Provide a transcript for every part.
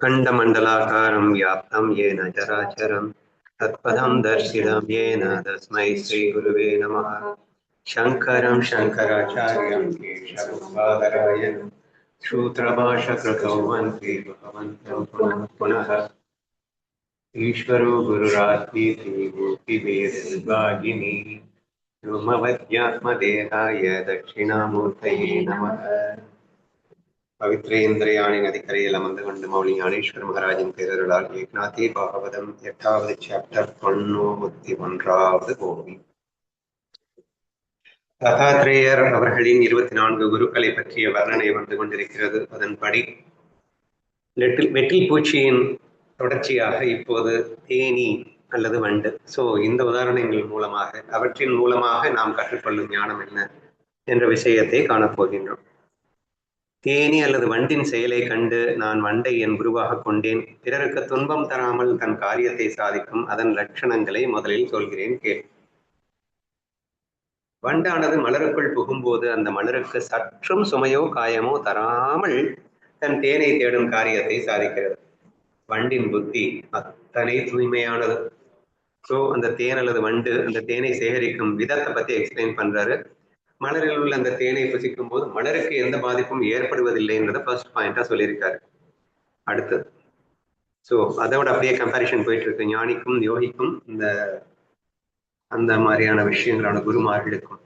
अखण्डमण्डलाकारं व्याप्तं येन चराचरं तत्पदं दर्शितं येन तस्मै श्रीगुरुवे नमः। शङ्करं शङ्कराचार्यं केशवं सूत्रभाष्यकृतौ वन्दे भगवन्तं पुनः पुनः। ईश्वरो गुरुरात्मेति मूर्तिभेदविभागिनी ब्रह्मवद्यात्मदेहाय दक्षिणामूर्तये नमः। पवित्रेन्द्रियाणि नदिकரையில் அமர்ந்து கொண்டு மௌலி ஞானேஸ்வர மகாராஜின் பேரருளால் ஏக்நாதி பாகவதம் 8வது சாப்டர் 91வது கோவி. தத்தாத்ரேயர் அவர்களின் 24 குருக்களை பற்றிய வர்ணனை வந்து கொண்டிருக்கிறது. அதன்படி வெட்டில் பூச்சியின் தொடர்ச்சியாக இப்போது தேனி அல்லது வண்டு. இந்த உதாரணங்கள் மூலமாக அவற்றின் மூலமாக நாம் கற்றுக்கொள்ளும் ஞானம் என்ன என்ற விஷயத்தை காணப்போகின்றோம். தேனி அல்லது வண்டின் செயலை கண்டு நான் வண்டை என் குருவாக கொண்டேன், பிறருக்கு துன்பம் தராமல் தன் காரியத்தை சாதிக்கும் அதன் லட்சணங்களை முதலில் சொல்கிறேன் கேள். வண்டானது மலருக்குள் புகும்போது அந்த மலருக்கு சற்றும் சுமையோ காயமோ தராமல் தன் தேனை தேடும் காரியத்தை சாதிக்கிறது. வண்டின் புத்தி அத்தனை தூய்மையானது. அந்த தேன் அல்லது வண்டு அந்த தேனை சேகரிக்கும் விதத்தை பத்தி எக்ஸ்பிளைன் பண்றாரு. மலரில் உள்ள அந்த தேனை புசிக்கும் போது மலருக்கு எந்த பாதிப்பும் ஏற்படுவதில்லை என்றதை ஃபர்ஸ்ட் பாயிண்டா சொல்லியிருக்காரு. அடுத்தது அதோட அப்படியே கம்பேரிஷன் போயிட்டு இருக்கு. ஞானிக்கும் யோகிக்கும் அந்த மாதிரியான விஷயங்களான குருமார்களுக்கும்.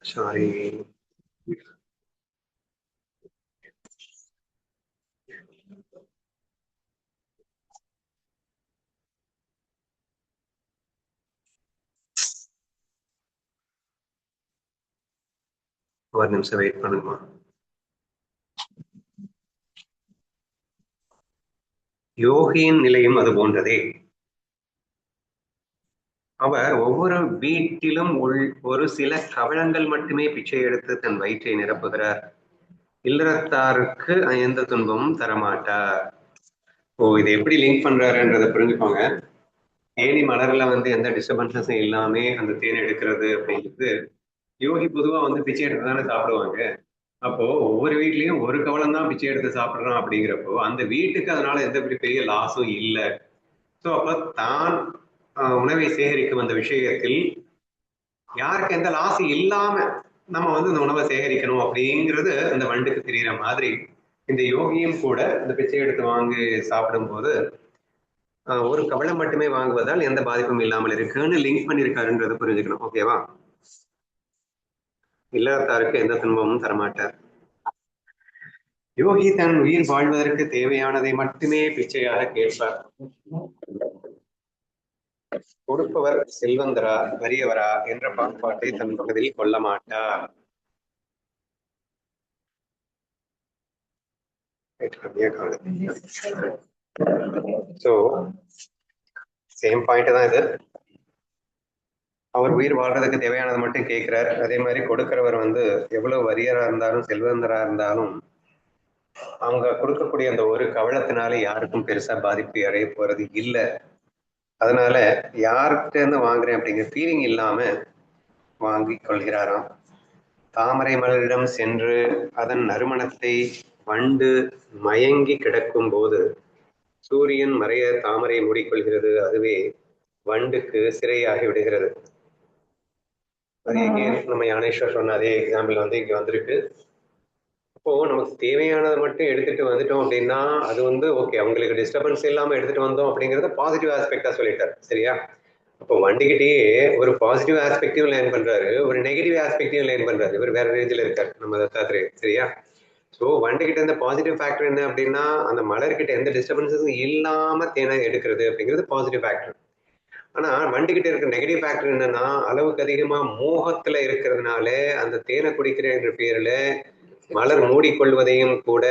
சாரி, ஒரு நிமிஷம் வெயிட் பண்ணுமா. யோகியின் நிலையும் அது போன்றதே. அவர் ஒவ்வொரு வீட்டிலும் ஒரு சில கவளங்கள் மட்டுமே பிச்சை எடுத்து தன் வயிற்றை நிரப்புகிறார். இல்லறத்தாருக்கு எந்த துன்பமும் தரமாட்டார். இதை எப்படி லிங்க் பண்றாருன்றதை புரிஞ்சுக்கோங்க. தேனி மலர்ல எந்த டிஸ்டர்பன்ஸஸும் இல்லாம அந்த தேனை எடுக்கிறது அப்படிங்கிறது யோகி பொதுவா பிச்சை எடுத்து தானே சாப்பிடுவாங்க. அப்போ ஒவ்வொரு வீட்லயும் ஒரு கவளம் தான் பிச்சை எடுத்து சாப்பிடுறான். அப்படிங்கிறப்போ அந்த வீட்டுக்கு அதனால எந்த பெரிய லாஸும் இல்லை. அப்ப தான் உணவை சேகரிக்கும் அந்த விஷயத்தில் யாருக்கு எந்த லாஸ் இல்லாம நம்ம இந்த உணவை சேகரிக்கணும் அப்படிங்கிறது அந்த வண்டுக்கு தெரியற மாதிரி இந்த யோகியும் கூட இந்த பிச்சை எடுத்து வாங்கி சாப்பிடும் போது ஒரு கவளம் மட்டுமே வாங்குவதால் எந்த பாதிப்பும் இல்லாமல் இருக்குன்னு லிங்க் பண்ணியிருக்காருன்றது புரிஞ்சுக்கணும். ஓகேவா? இல்லறத்தாருக்கு எந்த துன்பமும் தரமாட்டார். யோகி தன் உயிர் வாழ்வதற்கு தேவையானதை மட்டுமே பிச்சையாக கேட்பார். கொடுப்பவர் செல்வந்தரா வறியவரா என்ற பாகுபாட்டை தன் பகுதியில் கொள்ள மாட்டார். சேம் பாயிண்ட் தான் இது. அவர் உயிர் வாழ்றதுக்கு தேவையானது மட்டும் கேட்கிறார். அதே மாதிரி கொடுக்கிறவர் எவ்வளவு வறியரா இருந்தாலும் செல்வந்தரா இருந்தாலும் அவங்க கொடுக்கக்கூடிய அந்த ஒரு கவளத்தினால யாருக்கும் பெருசா பாதிப்பு அடைய போறது இல்லை. அதனால யார்கிட்ட இருந்து வாங்குறேன் அப்படிங்கிற ஃபீலிங் இல்லாம வாங்கி கொள்கிறாராம். தாமரை மலரிடம் சென்று அதன் நறுமணத்தை வண்டு மயங்கி கிடக்கும் போது சூரியன் மறைய தாமரை மூடிக்கொள்கிறது. அதுவே வண்டுக்கு சிறையாகி விடுகிறது. அது எங்கே நம்ம ஞானேஸ்வர் சொன்ன அதே எக்ஸாம்பிள் இங்க வந்திருக்கு. அப்போ நமக்கு தேவையானதை மட்டும் எடுத்துட்டு வந்துட்டோம் அப்படின்னா அது ஓகே, அவங்களுக்கு டிஸ்டர்பன்ஸ் இல்லாம எடுத்துட்டு வந்தோம் அப்படிங்கறத பாசிட்டிவ் ஆஸ்பெக்டா சொல்லிட்டாரு. சரியா? அப்போ வண்டிகிட்டயே ஒரு பாசிட்டிவ் ஆஸ்பெக்டிவ் லேர்ன் பண்றாரு, ஒரு நெகட்டிவ் ஆஸ்பெக்டிவ் லேர்ன் பண்றாரு. இவர் வேற ரேஞ்சில் இருக்காரு நம்ம தத்தாத்ரேயர். சரியா? வண்டுகிட்ட இந்த பாசிட்டிவ் ஃபேக்டர் என்ன அப்படின்னா அந்த மலர்கிட்ட எந்த டிஸ்டர்பன்ஸஸும் இல்லாம தேனை எடுக்கிறது அப்படிங்கிறது பாசிட்டிவ் ஃபேக்டர். ஆனா வண்டுகிட்ட இருக்கிற நெகட்டிவ் ஃபேக்டர் என்னன்னா அளவுக்கு அதிகமா மோகத்துல இருக்கிறதுனால அந்த தேனை குடிக்கிற என்ற பேர்ல மலர் மூடிக்கொள்வதையும் கூட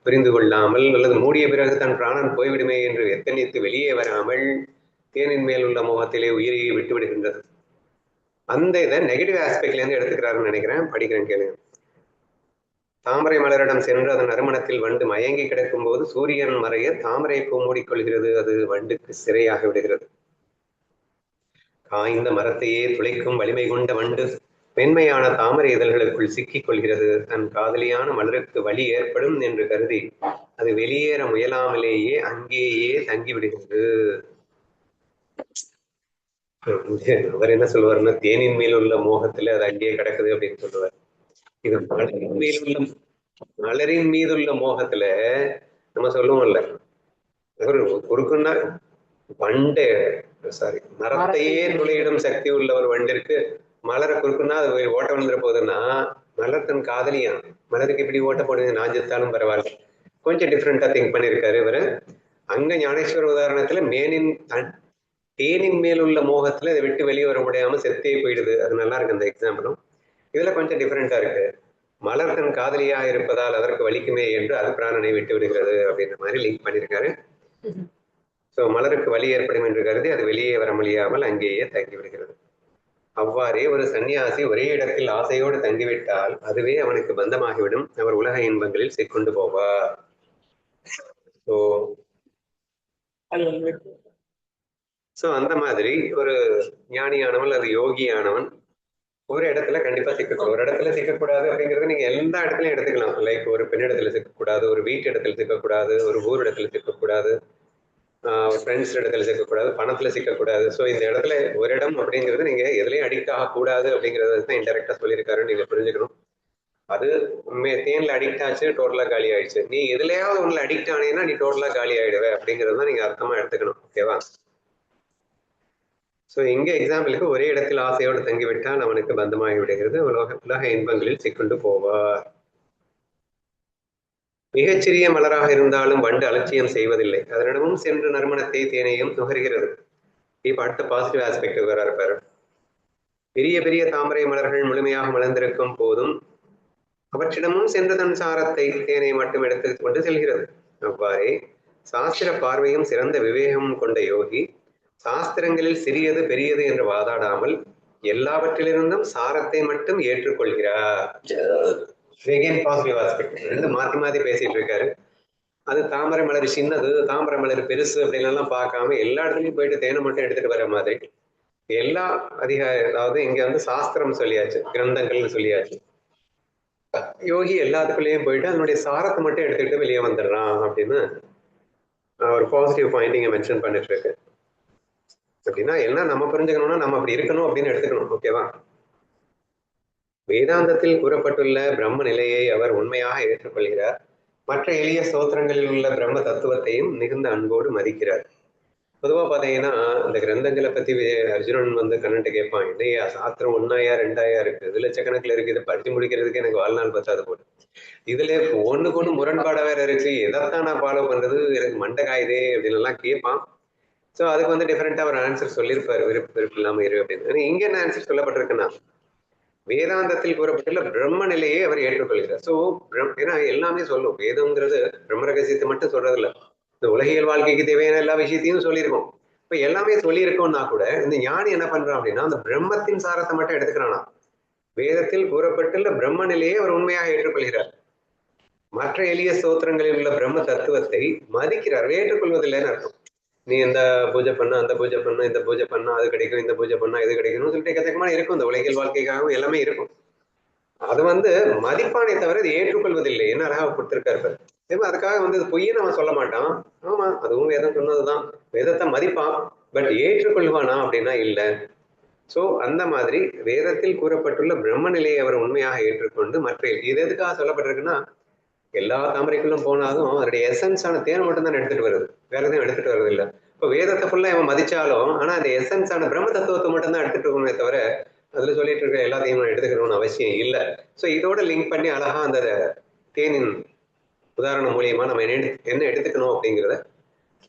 புரிந்து கொள்ளாமல் அல்லது மூடிய பிறகு தன் பிராணன் போய்விடுமே என்று எத்தனித்து வெளியே வராமல் தேனின் மேல் உள்ள மோகத்திலே உயிரை விட்டு விடுகின்றது. அந்த இதை நெகட்டிவ் ஆஸ்பெக்ட்ல இருந்து எடுத்துக்கிறாருன்னு நினைக்கிறேன். படிக்கிறேன் கேளுங்க. தாமரை மலரிடம் சென்று அதன் நறுமணத்தில் வண்டு மயங்கி கிடக்கும் போது சூரியன் மறைய தாமரை பூ மூடிக்கொள்கிறது. அது வண்டுக்கு சிறையாக விடுகிறது. காய்ந்த மரத்தையே துளைக்கும் வலிமை கொண்ட வண்டு மென்மையான தாமரை இதழ்களுக்குள் சிக்கிக் கொள்கிறது. தன் காதலியான மலருக்கு வலி ஏற்படும் என்று கருதி அது வெளியேற முயலாமலேயே அங்கேயே தங்கிவிடுகிறது. அவர் என்ன சொல்லுவாருன்னா, தேனின் மேல் உள்ள மோகத்துல அது அங்கேயே கிடக்குது அப்படின்னு சொல்லுவார். இது மலரின் மீதுள்ள மோகத்துல நம்ம சொல்லுவோம்ல, குறுக்குன்னா வண்டு, சாரி, மரத்தையே துளையிடும் சக்தி உள்ள ஒரு வண்டிற்கு மலரை குறுக்குன்னா அது ஓட்ட வந்துட போகுதுன்னா, மலர் தன் காதலியா, மலருக்கு இப்படி ஓட்ட போடுது, நான் செத்தாலும் பரவாயில்ல. கொஞ்சம் டிஃப்ரெண்டா திங்க் பண்ணிருக்காரு இவரு. அங்க ஞானேஸ்வர உதாரணத்துல தேனின் மேல் உள்ள மோகத்துல அதை விட்டு வெளியே வர முடியாம செத்தே போயிடுது. அது நல்லா இருக்கு அந்த எக்ஸாம்பிளும். இதுல கொஞ்சம் டிஃப்ரெண்டா இருக்கு. மலர் தன் காதலியா இருப்பதால் அதற்கு வலிக்குமே என்று அது பிராணனை விட்டு விடுகிறது அப்படின்ற மாதிரி லிங்க் பண்ணியிருக்காரு. ஸோ மலருக்கு வலி ஏற்படும் என்று கருதி அது வெளியே வர முடியாமல் அங்கேயே தங்கி விடுகிறது. அவ்வாறே ஒரு சன்னியாசி ஒரே இடத்தில் ஆசையோடு தங்கிவிட்டால் அதுவே அவனுக்கு பந்தமாகிவிடும். அவர் உலக இன்பங்களில் சிக்கொண்டு போவார். ஸோ அந்த மாதிரி ஒரு ஞானியானவன் அது யோகியானவன் ஒரு இடத்துல கண்டிப்பா சிக்கக்கூடாது. ஒரு இடத்துல சிக்கக்கூடாது அப்படிங்கிறது நீங்க எல்லா இடத்துலயும் எடுத்துக்கலாம். லைக் ஒரு பெண்ணிடத்துல சிக்கக்கூடாது, ஒரு வீட்டு இடத்துல சிக்கக்கூடாது, ஒரு ஊர் இடத்துல சிக்கக்கூடாது, ஃப்ரெண்ட்ஸ் இடத்துல சிக்கக்கூடாது, பணத்துல சிக்கக்கூடாது. ஸோ இந்த இடத்துல ஒரு இடம் அப்படிங்கிறது நீங்க எதுலையும் அடிக்ட் ஆகக்கூடாது அப்படிங்கிறது தான் இன்டெரக்டா சொல்லியிருக்காருன்னு நீங்க புரிஞ்சுக்கணும். அது தேன்ல அடிக்ட் ஆச்சு, டோட்டலா காலி ஆயிடுச்சு. நீ எதுலையாவது ஒண்ணுல அடிக்ட் ஆனீங்கன்னா நீ டோட்டலா காலி ஆயிடுவ அப்படிங்கிறது தான் நீங்க அர்த்தமா எடுத்துக்கணும். ஓகேவா? ஸோ இங்க எக்ஸாம்பிளுக்கு ஒரே இடத்தில் ஆசையோடு தங்கிவிட்டால் அவனுக்கு பந்தமாகி விடுகிறது. உலக இன்பங்களில் சிக்கொண்டு போவார். மிகச்சிறிய மலராக இருந்தாலும் வண்டு அலட்சியம் செய்வதில்லை. அதனிடமும் சென்று நறுமணத்தை தேனையும் நுகர்கிறது. இப்ப அடுத்த பாசிட்டிவ் ஆஸ்பெக்ட் வர இருப்பாரு. பெரிய பெரிய தாமரை மலர்கள் முழுமையாக மலர்ந்திருக்கும் போதும் அவற்றிடமும் சென்று தன் சாரத்தை தேனை மட்டும் எடுத்துக் கொண்டு செல்கிறது. அவ்வாறே சாஸ்திர பார்வையும் சிறந்த விவேகமும் கொண்ட யோகி சாஸ்திரங்களில் சிறியது பெரியது என்று வாதாடாமல் எல்லாவற்றிலிருந்தும் சாரத்தை மட்டும் ஏற்றுக்கொள்கிறார். மாத்தி மாத்தி பேசிட்டு இருக்காரு. அது தாமரை மலர் சின்னது, தாமரை மலர் பெருசு அப்படின்னு எல்லாம் பார்க்காம எல்லா இடத்துலயும் போயிட்டு தேனை மட்டும் எடுத்துட்டு வர மாதிரி எல்லா அதாவது இங்க வந்து சாஸ்திரம் சொல்லியாச்சு, கிரந்தங்கள்னு சொல்லியாச்சு. யோகி எல்லாத்துக்குள்ளேயும் போயிட்டு அதனுடைய சாரத்தை மட்டும் எடுத்துக்கிட்டு வெளியே வந்துடுறான் அப்படின்னு ஒரு பாசிட்டிவ் பாயிண்ட் இங்க மென்ஷன் பண்ணிட்டு இருக்கு. அப்படின்னா என்ன நம்ம புரிஞ்சுக்கணும்னா நம்ம அப்படி இருக்கணும் அப்படின்னு எடுத்துக்கணும். ஓகேவா? வேதாந்தத்தில் கூறப்பட்டுள்ள பிரம்ம நிலையை அவர் உண்மையாக ஏற்றுக்கொள்கிறார். மற்ற எளிய ஸ்தோத்திரங்களில் உள்ள பிரம்ம தத்துவத்தையும் மிகுந்த அன்போடு மதிக்கிறார். பொதுவா பாத்தீங்கன்னா இந்த கிரந்தங்களை பத்தி அர்ஜுனன் வந்து கண்ணன்ட்டு கேட்பான், இல்லையா சாஸ்திரம் ஒன்னாயா ரெண்டாயா இருக்கு, இது லட்சக்கணக்கில் இருக்கு, இதை படிச்சு முடிக்கிறதுக்கு எனக்கு வாழ்நாள் பத்தாது போல, இதுல ஒண்ணுக்கு ஒண்ணு முரண்பாடா வேற இருக்கு, எதைத்தான் நான் ஃபாலோ பண்றது, எனக்கு மண்டை காயுதே அப்படின்னு எல்லாம் கேட்பான். ஸோ அதுக்கு வந்து டிஃபரெண்டா ஒரு ஆன்சர் சொல்லியிருப்பாரு, விருப்பு இல்லாம இரு அப்படின்னு. இங்க என்ன ஆன்சர் சொல்லப்பட்டிருக்குன்னா வேதாந்தத்தில் கூறப்பட்டுள்ள பிரம்ம நிலையை அவர் ஏற்றுக்கொள்கிறார். ஸோ ஏன்னா எல்லாமே சொல்லும், வேதம்ங்கிறது பிரம்ம ரகசியத்தை மட்டும் சொல்றது இல்லை, இந்த உலகியல் வாழ்க்கைக்கு தேவையான எல்லா விஷயத்தையும் சொல்லியிருக்கோம். இப்ப எல்லாமே சொல்லியிருக்கோம்னா கூட இந்த ஞானி என்ன பண்றான் அப்படின்னா அந்த பிரம்மத்தின் சாரத்தை மட்டும் எடுத்துக்கிறானா. வேதத்தில் கூறப்பட்டுள்ள பிரம்ம நிலையை அவர் உண்மையாக ஏற்றுக்கொள்கிறார். மற்ற எளிய ஸ்தோத்திரங்களில் உள்ள பிரம்ம தத்துவத்தை மதிக்கிறார், ஏற்றுக்கொள்வதில்லைன்னு அர்த்தம். நீ இந்த பூஜை பண்ண, அந்த பூஜை பண்ண, இந்த பூஜை பண்ணா அது கிடைக்கும், இந்த பூஜை பண்ணா இது கிடைக்கும்னு சொல்லிட்டு எக்கச்சக்கமான இருக்கும், இந்த உலகியல் வாழ்க்கைக்காகவும் எல்லாமே இருக்கும். அது வந்து மதிப்பானே தவிர அது ஏற்றுக்கொள்வதில்லை. என்ன அழகா கொடுத்திருக்காரு. அதுக்காக வந்து பொய்யை அவன் சொல்ல மாட்டான். ஆமா அதுவும் வேதம் சொன்னதுதான், வேதத்தை மதிப்பான், பட் ஏற்றுக்கொள்வானா அப்படின்னா இல்லை. சோ அந்த மாதிரி வேதத்தில் கூறப்பட்டுள்ள பிரம்ம நிலையை அவர் உண்மையாக ஏற்றுக்கொண்டு மற்ற இது எதுக்காக சொல்லப்பட்டிருக்குன்னா எல்லா தாமரைக்குள்ளும் போனாலும் அதனுடைய எசன்ஸான தேனை மட்டும் தான் எடுத்துட்டு வருது, வேற எதுவும் எடுத்துட்டு வருது இல்லை. இப்போ வேதத்தை ஃபுல்லா அவன் மதிச்சாலும் ஆனா அந்த எசன்ஸான பிரம்ம தத்துவத்தை மட்டும் தான் எடுத்துட்டு இருக்கணுமே தவிர அதுல சொல்லிட்டு இருக்க எல்லாத்தையும் எடுத்துக்கணும்னு அவசியம் இல்லை. ஸோ இதோட லிங்க் பண்ணி அழகா அந்த தேனின் உதாரணம் மூலியமா நம்ம என்ன எடுத்துக்கணும் அப்படிங்கிறத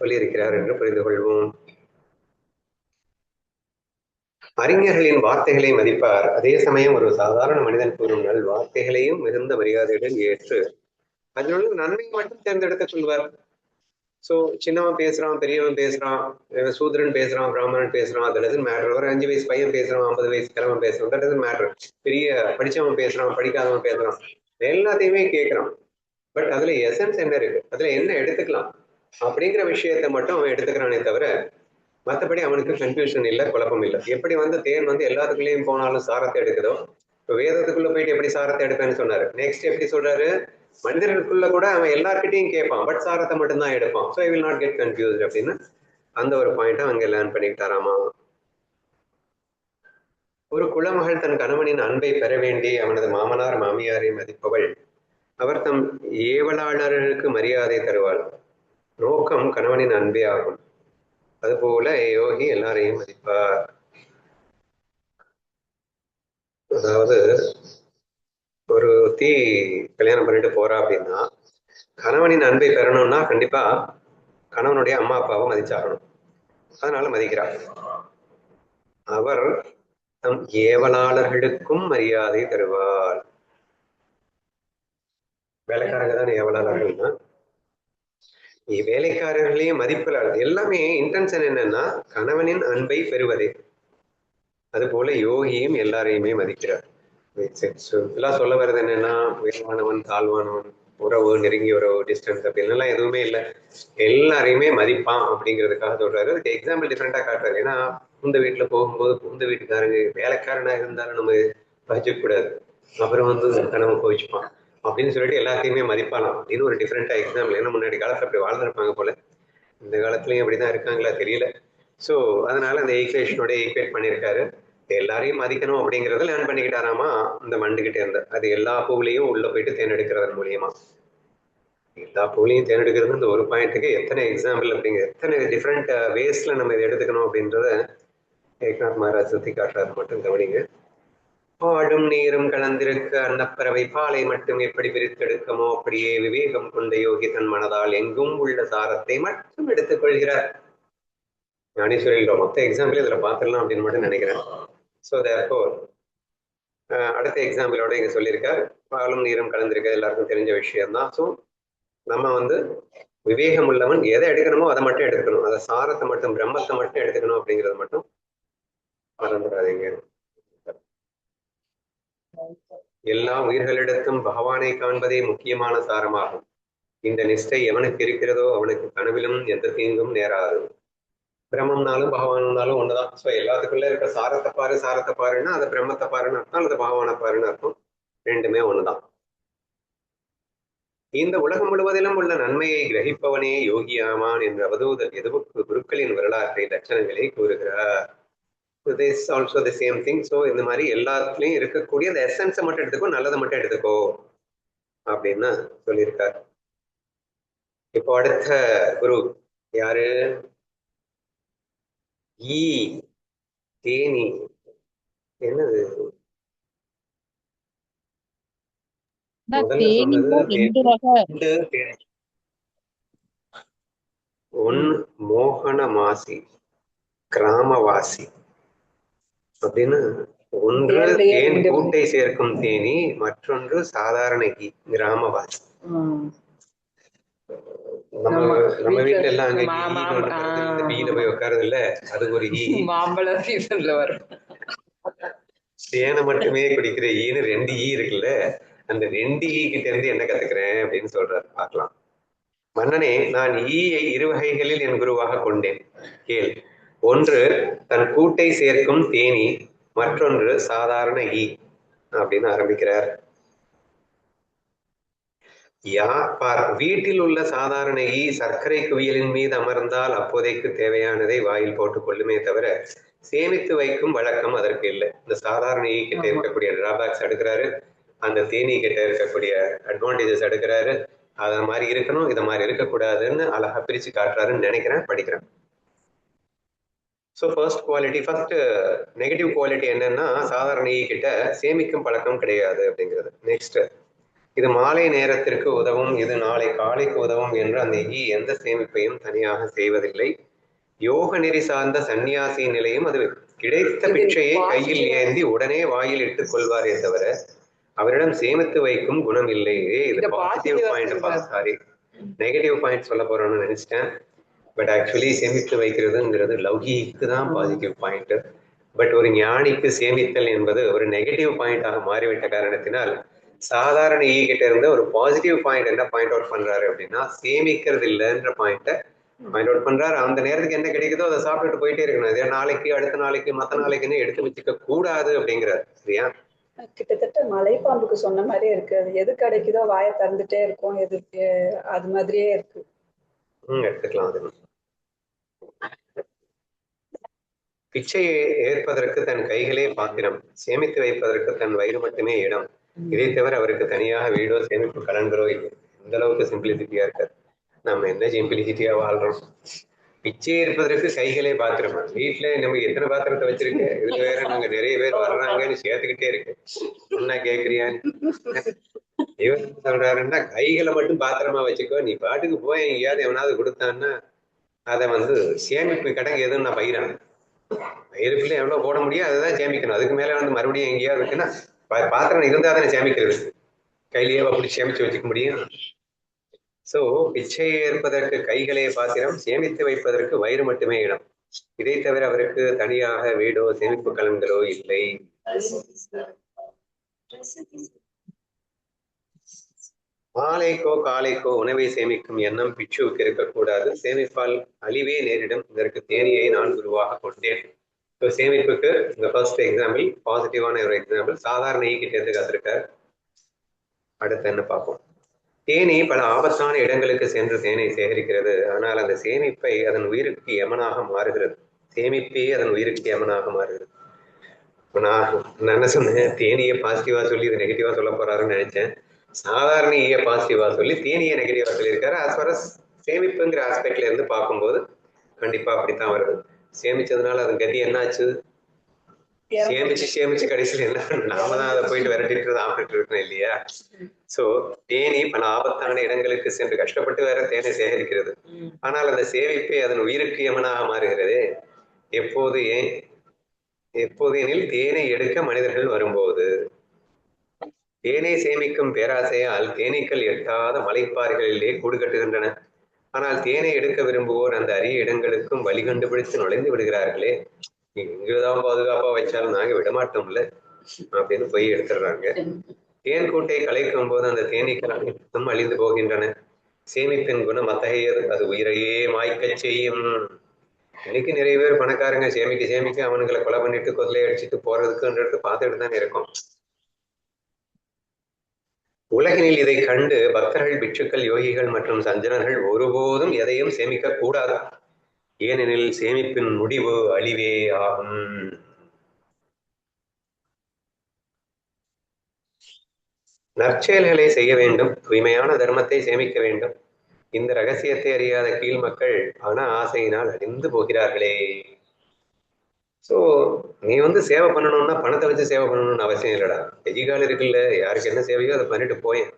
சொல்லியிருக்கிறார் என்று புரிந்து கொள்வோம். அறிஞர்களின் வார்த்தைகளை மதிப்பார், அதே சமயம் ஒரு சாதாரண மனிதன் கூறும் நல் வார்த்தைகளையும் மிகுந்த மரியாதையுடன் ஏற்று அதனுள்ள நன்மை மட்டும் தேர்ந்தெடுக்க சொல்வார். சோ சின்னவன் பேசுறான், பெரியவன் பேசுறான், சூத்ரன் பேசுறான், பிராமணன் பேசுறான், அது டசன்ட் மேட்டர். ஒரு 5 வயசு பையன் பேசுறான், 50 வயசு கிழவன் பேசுறான், தட் டசன்ட் மேட்டர். பெரிய படிச்சவன் பேசுறான், படிக்காதவன் பேசுறான், எல்லாத்தையுமே கேட்கிறான். பட் அதுல எசன்ஸ் என்ன இருக்கு, அதுல என்ன எடுத்துக்கலாம் அப்படிங்கிற விஷயத்த மட்டும் அவன் எடுத்துக்கிறானே தவிர மற்றபடி அவனுக்கு கன்ஃபியூஷன் இல்லை, குழப்பம் இல்லை. எப்படி வந்து தேன் வந்து எல்லாத்துக்குள்ளேயும் போனாலும் சாரத்தை எடுக்குதோ இப்போ வேதத்துக்குள்ள போயிட்டு எப்படி சாரத்தை எடுப்பேன்னு சொன்னாரு. நெக்ஸ்ட் எப்படி சொல்றாரு, மனிதர்களுக்குள்ள கூட அவன் எல்லார்கிட்டையும் கேட்பான், பட் சாரத்தை மட்டும்தான் எடுப்பான். So I will not get confused அப்படின்னு அந்த ஒரு பாயிண்ட்டை அங்கே லேர்ன் பண்ணிக்கிட்டாராமா. ஒரு குலமகள் தன் கணவனின் அன்பை பெற வேண்டி அவனது மாமனார் மாமியாரை மதிப்பவள் அவர் தம் ஏவலாளர்களுக்கு மரியாதை தருவாள். நோக்கம் கணவனின் அன்பே ஆகும். அதுபோல யோகி எல்லாரையும் மதிப்பார். அதாவது ஒரு தீ கல்யாணம் பண்ணிட்டு போறா அப்படின்னா கணவனின் அன்பை பெறணும்னா கண்டிப்பா கணவனுடைய அம்மா அப்பாவை மதிச்சாகணும். அதனால மதிக்கிறார். அவர் தம் ஏவலாளர்களுக்கும் மரியாதை தருவார். வேலைக்காரங்க தானே ஏவலாளர்கள்னா, வேலைக்காரர்களையும் மதிப்பில் எல்லாமே இன்டென்ஷன் என்னன்னா கணவனின் அன்பை பெறுவதே. அது போல யோகியும் எல்லாரையுமே மதிக்கிறார். இதெல்லாம் சொல்ல வர்றது என்னன்னா உயர்வானவன் தாழ்வானவன் உறவு நெருங்கிய உறவு டிஸ்டன்ஸ் அப்படின்லாம் எதுவுமே இல்லை, எல்லாரையுமே மதிப்பான் அப்படிங்கிறதுக்காக சொல்றாரு. அதுக்கு எக்ஸாம்பிள் டிஃப்ரெண்டா காட்டுறாரு. ஏன்னா புகுந்த வீட்டுல போகும்போது புகுந்த வீட்டுக்காரங்க வேலைக்காரனா இருந்தாலும் நம்ம பகிக்க கூடாது, அப்புறம் கணவன் கோவிச்சுப்பான் அப்படின்னு சொல்லிட்டு எல்லாத்தையுமே மதிப்பாலாம் அப்படின்னு ஒரு டிஃப்ரெண்டா எக்ஸாம்பிள். ஏன்னா முன்னாடி காலத்துல அப்படி வாழ்ந்துருப்பாங்க போல, இந்த காலத்துலயும் அப்படிதான் இருக்காங்களா தெரியல. ஸோ அதனால அந்த ஈக்குவேஷனோட ஈக்குவேட் பண்ணியிருக்காரு. எல்லாரையும் மதிக்கணும் அப்படிங்கறத லேர்ன் பண்ணிக்கிட்டாராமா இந்த மண்டுகிட்டே இருந்து. அது எல்லா பூவிலையும் உள்ள போயிட்டு தேர்ந்தெடுக்கிறது மூலியமா. எல்லா பூவிலையும் தேர்ந்தெடுக்கிறது இந்த ஒரு பாயிண்ட்டுக்கு எத்தனை எக்ஸாம்பிள் அப்படிங்கிற எத்தனை டிஃப்ரெண்ட் வேஸ்ல நம்ம இதை எடுத்துக்கணும் அப்படின்றத ஏக்நாத் மகாராஜ் சுத்தி காட்டுறாரு. மட்டும் கவனிங்க. பாடும் நீரும் கலந்திருக்க அன்னப்பறவை பாலை மட்டும் எப்படி பிரித்தெடுக்கமோ அப்படியே விவேகம் கொண்ட யோகி தன் மனதால் எங்கும் உள்ள சாரத்தை மட்டும் எடுத்துக் கொள்கிறார். ஞானேஸ்வரியோட மொத்த எக்ஸாம்பிள் இதுல பாத்திரலாம் அப்படின்னு மட்டும் நினைக்கிறேன். ஸோ தேர்ஃபோர் அடுத்த எக்ஸாம்பிளோட இங்க சொல்லியிருக்கார். பாலும் நீரும் கலந்திருக்க எல்லாருக்கும் தெரிஞ்ச விஷயம் தான். ஸோ நம்ம விவேகம் உள்ளவன் எதை எடுக்கணுமோ அதை மட்டும் எடுத்துக்கணும், அதை சாரத்தை மட்டும் பிரம்மத்தை மட்டும் எடுத்துக்கணும் அப்படிங்கிறது மட்டும் மறந்துடாதீங்க. எல்லா உயிர்களிடத்தும் பகவானை காண்பதே முக்கியமான சாரமாகும். இந்த நிஷ்டை எவனுக்கு இருக்கிறதோ அவனுக்கு கனவிலும் எந்த தீங்கும் நேராது. பிரம்மம்னாலும் பகவானாலும் ஒண்ணுதான். ஸோ எல்லாத்துக்குள்ள இருக்க சாரத்தை பாருன்னா அது பிரம்மத்தை பாருன்னு அர்த்தம், அல்லது பகவானை பாருன்னு அர்த்தம். ரெண்டுமே ஒண்ணுதான். இந்த உலகம் முழுவதிலும் உள்ள நன்மையை கிரகிப்பவனே யோகியாமான் என்று அவதூதர் எதுவுக்கு குருக்களின் வரலாற்றை லட்சணங்களை கூறுகிறார். This also the same thing. So இந்த மாதிரி எல்லாத்துலயும் இருக்கக்கூடிய அந்த எசன்ஸை மட்டும் எடுத்துக்கோ, நல்லதை மட்டும் எடுத்துக்கோ அப்படின்னு சொல்லியிருக்கார். இப்போ அடுத்த குரு யாரு? ஈ தேனி. என்னது முதல்ல சொன்னது? ஒன்னு மோகனமாசி கிராமவாசி அப்படின்னு ஒன்று தேன் கூட்டை சேர்க்கும் தேனி, மற்றொன்று சாதாரண கிராமவாசி. நம்ம வீட்டுல எல்லாம் அங்க பீன போய் உட்காருது இல்ல, அது ஒரு ஈ. மாம்பழ சீசன்ல வரும் தேனை மட்டுமே குடிக்கிற ஈன்னு 2 ஈ இருக்குல்ல, அந்த 2 ஈ கிட்ட இருந்து என்ன கத்துக்கிறேன் அப்படின்னு சொல்றாரு. பார்க்கலாம். மன்னனே, நான் ஈயை 2 வகைகளில் என் குருவாக கொண்டேன், கேள். ஒன்று தன் கூட்டை சேர்க்கும் தேனி, மற்றொன்று சாதாரண ஈ அப்படின்னு ஆரம்பிக்கிறார். வீட்டில் உள்ள சாதாரண ஈ சர்க்கரை குவியலின் மீது அமர்ந்தால் அப்போதைக்கு தேவையானதை வாயில் போட்டுக் கொள்ளுமே தவிர சேமித்து வைக்கும் வழக்கம் அதற்கு இல்லை. இந்த சாதாரண ஈ கிட்ட இருக்கக்கூடிய டிராபேக்ஸ் எடுக்கிறாரு, அந்த தேனி கிட்ட இருக்கக்கூடிய அட்வான்டேஜஸ் எடுக்கிறாரு. அத மாதிரி இருக்கணும், இதை மாதிரி இருக்கக்கூடாதுன்னு அழகா பிரிச்சு காட்டுறாருன்னு நினைக்கிறேன், படிக்கிறேன். ஸோ ஃபர்ஸ்ட் நெகட்டிவ் குவாலிட்டி என்னன்னா சாதாரண ஈ கிட்ட சேமிக்கும் பழக்கம் கிடையாது அப்படிங்கிறது. நெக்ஸ்ட், இது மாலை நேரத்திற்கு உதவும், இது நாளை காலைக்கு உதவும் என்று அந்த ஈ எந்த சேமிப்பையும் தனியாக செய்வதில்லை. யோக நெறி சார்ந்த சன்னியாசி நிலையும் அது கிடைத்த பிச்சையை கையில் ஏந்தி உடனே வாயில் இட்டுக் கொள்வாரே தவிர அவரிடம் சேமித்து வைக்கும் குணம் இல்லையே. இது positive point. Sorry, negative point சொல்ல போறோம்னு நினைச்சிட்டேன். பட் ஆக்சுவலி சேமித்து வைக்கிறதுங்கிறது லௌகிக்கு தான் பாசிட்டிவ் பாயிண்ட். பட் ஒரு ஞானிக்கு சேமித்தல் என்பது ஒரு நெகட்டிவ் பாயிண்டாக மாறிவிட்ட காரணத்தினால் சாதாரண ஈ கிட்ட இருந்து ஒரு பாசிட்டிவ் பாயிண்ட் என்ன பாயிண்ட் அவுட் பண்றாரு அப்படின்னா சேமிக்கிறது இல்லைன்ற பாயிண்ட பாயிண்ட் அவுட் பண்றாரு. அந்த நேரத்துக்கு என்ன கிடைக்குதோ அதை சாப்பிட்டுட்டு போயிட்டே இருக்கணும். இதே நாளைக்கு அடுத்த நாளைக்கு மற்ற நாளைக்குன்னு எடுத்து வச்சுக்க கூடாது அப்படிங்கிறாரு. சரியா? கிட்டத்தட்ட மலைப்பாம்புக்கு சொன்ன மாதிரியே இருக்கு. அது எது கிடைக்குதோ வாயை திறந்துட்டே இருக்கும், எது அது மாதிரியே இருக்கு. எடுத்துக்கலாம். அது பிச்சையை ஏற்பதற்கு தன் கைகளே பாத்திரம், சேமித்து வைப்பதற்கு தன் வயிறு மட்டுமே இடம். இதை தவிர அவருக்கு தனியாக வீடோ சேமிப்பு கலண்டரோ இல்லை. இந்த அளவுக்கு சிம்பிளிசிட்டியா இருக்காரு. நம்ம என்ன சிம்பிளிசிட்டியா வாழ்றோம். பிச்சை இருப்பதற்கு கைகளே பாத்திரமா? வீட்டுல நம்ம எத்தனை பாத்திரத்தை வச்சிருக்கு, இதுல வேற நாங்க நிறைய பேர் வர்றாங்கன்னு சேர்த்துக்கிட்டே இருக்கு. என்ன கேக்குறியான்னு இவர் சொல்றாருன்னா, கைகளை மட்டும் பாத்திரமா வச்சுக்கோ, நீ பாட்டுக்கு போய் எங்கேயாவது எவனாவது கொடுத்தான்னா அதை வந்து சேமிப்பு கிடங்கு எதுவும் நான் பயிரான பயிருக்குள்ள எவ்வளவு போட முடியும் அதுதான் சேமிக்கணும். அதுக்கு மேல வந்து மறுபடியும் எங்கேயாவது இருக்குன்னா பாத்திரம் இருந்தா தானே சேமிக்கிறது. கையிலேயே அப்படி சேமிச்சு வச்சுக்க முடியும். சோ பிச்சை ஏற்பதற்கு கைகளே பாத்திரம், சேமித்து வைப்பதற்கு வயிறு மட்டுமே இடம். இதை தவிர அவருக்கு தனியாக வீடோ சேமிப்பு கலன்களோ இல்லை. மாலைக்கோ காலைக்கோ உணவை சேமிக்கும் எண்ணம் பிட்சுவுக்கு இருக்கக்கூடாது. சேமிப்பால் அழிவே நேரிடும். இதற்கு தேனியை நான் குருவாக கொண்டேன். சேமிப்புக்கு இந்த ஃபர்ஸ்ட் எக்ஸாம்பிள் பாசிட்டிவான ஒரு எக்ஸாம்பிள். சாதாரண ஈக்கிட்ட இருந்து கத்திருக்கார். அடுத்து என்ன பார்ப்போம். தேனி பல ஆபத்தான இடங்களுக்கு சென்று தேனை சேகரிக்கிறது. ஆனால் அந்த சேமிப்பை அதன் உயிருக்கு யமனாக மாறுகிறது. சேமிப்பே அதன் உயிருக்கு யமனாக மாறுகிறது. நான் என்ன சொன்னேன், தேனியை பாசிட்டிவா சொல்லி இது நெகட்டிவா சொல்ல போறாருன்னு நினைச்சேன். சாதாரண ஈய பாசிட்டிவா சொல்லி தேனியை நெகட்டிவா சொல்லியிருக்காரு. as far as சேமிப்புங்கிற ஆஸ்பெக்ட்ல இருந்து பார்க்கும்போது கண்டிப்பா அப்படித்தான் வருது. சேமிச்சதுனால அது கதி என்னாச்சு? சேமிச்சு கடைசியில் என்ன, நாம தான் அதை போயிட்டு விரட்டிட்டு ஆப்பிட்டு இருக்கோம் இல்லையா? சோ தேனி பல ஆபத்தான இடங்களுக்கு சென்று கஷ்டப்பட்டு வேற தேனை சேகரிக்கிறது. ஆனால் அந்த சேமிப்பை அதன் உயிருக்கு யமனாக மாறுகிறது. எப்போது எனில் தேனை எடுக்க மனிதர்கள் வரும்போது. தேனை சேமிக்கும் பேராசையால் தேனீக்கள் எட்டாத மலைப்பாறைகளிலே கூடு கட்டுகின்றன. ஆனால் தேனை எடுக்க விரும்புவோர் அந்த அரிய இடங்களுக்கும் வழி கண்டுபிடித்து நுழைந்து விடுகிறார்களே. இங்கதான் பாதுகாப்பா வச்சாலும் நாங்க விடமாட்டோம்ல அப்படின்னு போய் எடுத்துடுறாங்க. தேன் கூட்டை கலைக்கும் போது அந்த தேனீக்கள் அனைத்தும் அழிந்து போகின்றன. சேமிப்பின் குணம் அத்தகையது, அது உயிரையே மாய்க்க செய்யும். இன்னைக்கு நிறைய பேர் பணக்காரங்க சேமிக்க அவனுங்களை கொலை பண்ணிட்டு கொல்லை அடிச்சுட்டு போறதுக்குன்றது பார்த்துட்டு தான் இருக்கும். உலகினில் இதை கண்டு பக்தர்கள், பிட்சுக்கள், யோகிகள் மற்றும் சஞ்சனர்கள் ஒருபோதும் எதையும் சேமிக்க கூடாது. ஏனெனில் சேமிப்பின் முடிவு அழிவே ஆகும். நற்செயல்களை செய்ய வேண்டும், தூய்மையான தர்மத்தை சேமிக்க வேண்டும். இந்த ரகசியத்தை அறியாத கீழ் மக்கள் பண ஆசையினால் அழிந்து போகிறார்களே. சோ நீ வந்து சேவை பண்ணணும்னா பணத்தை வச்சு சேவை பண்ணணும்னு அவசியம் இல்லடா. எஜிகால் இருக்குல்ல, யாருக்கு என்ன சேவையோ அதை பண்ணிட்டு போயேன்.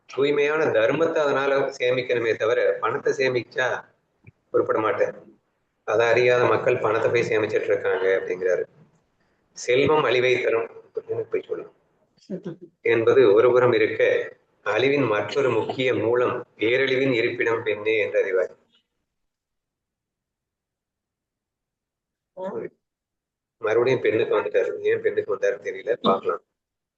தூய்மையான தர்மத்தை அதனால சேமிக்கணுமே தவிர பணத்தை சேமிச்சா பொறுப்பட மாட்டேன். அதை அறியாத மக்கள் பணத்தை போய் சேமிச்சிட்டு இருக்காங்க அப்படிங்கிறாரு. செல்வம் அழிவை தரும் போய் சொல்லலாம் என்பது ஒருபுறம் இருக்க, அழிவின் மற்றொரு முக்கிய மூலம் பேரழிவின் இருப்பிடம் பெண்ணே என்று அறிவார். மறுபடியும் பெண்ணுக்கு வந்துட்டாரு. ஏன் பெண்ணுக்கு வந்தாரு தெரியல, பார்க்கலாம்.